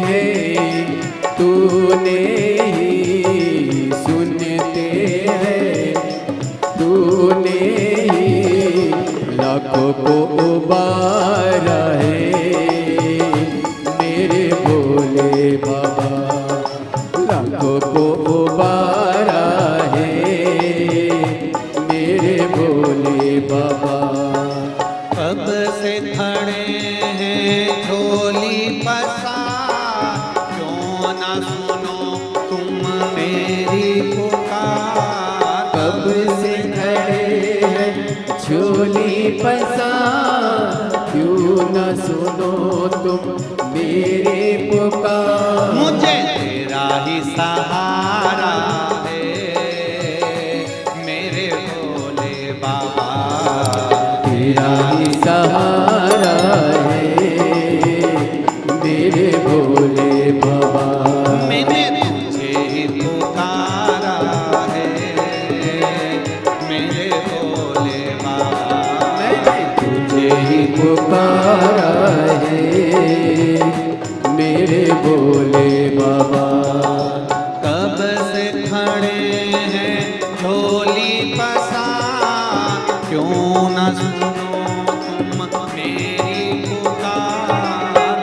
हैं तूने ही सुनते हैं तूने ही लाखों को मेरी पुकार। कब से खड़े हैं झोली पसार, क्यों न सुनो तुम मेरी पुकार। मुझे तेरा ही सहारा है मेरे भोले बाबा। तेरा ही सहारा है मेरे भोले बाबा। मैंने तुझे ही पुकारा है मेरे भोले बाबा। मैंने तुझे ही पुकारा है मेरे भोले बाबा। कब से खड़े हैं झोली पसार, क्यों न सुनो तुम मेरी पुकार।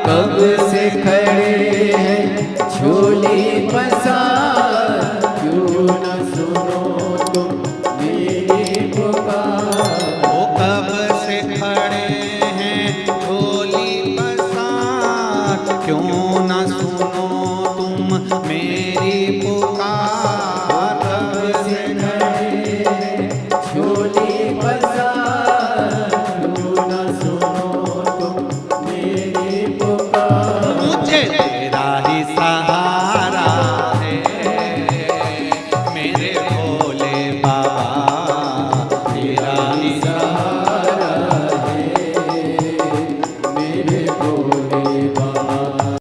कब से खड़े हैं झोली पसार, क्यों न सुनो तुम मेरी पुकार। वो कब से खड़े हैं झोली पसार, क्यों न सुनो तुम मेरी पुकार। कब से खड़े हैं झोली पसार, क्यों न सुनो तुम मेरी पुकार। मुझे तेरा ही सहारा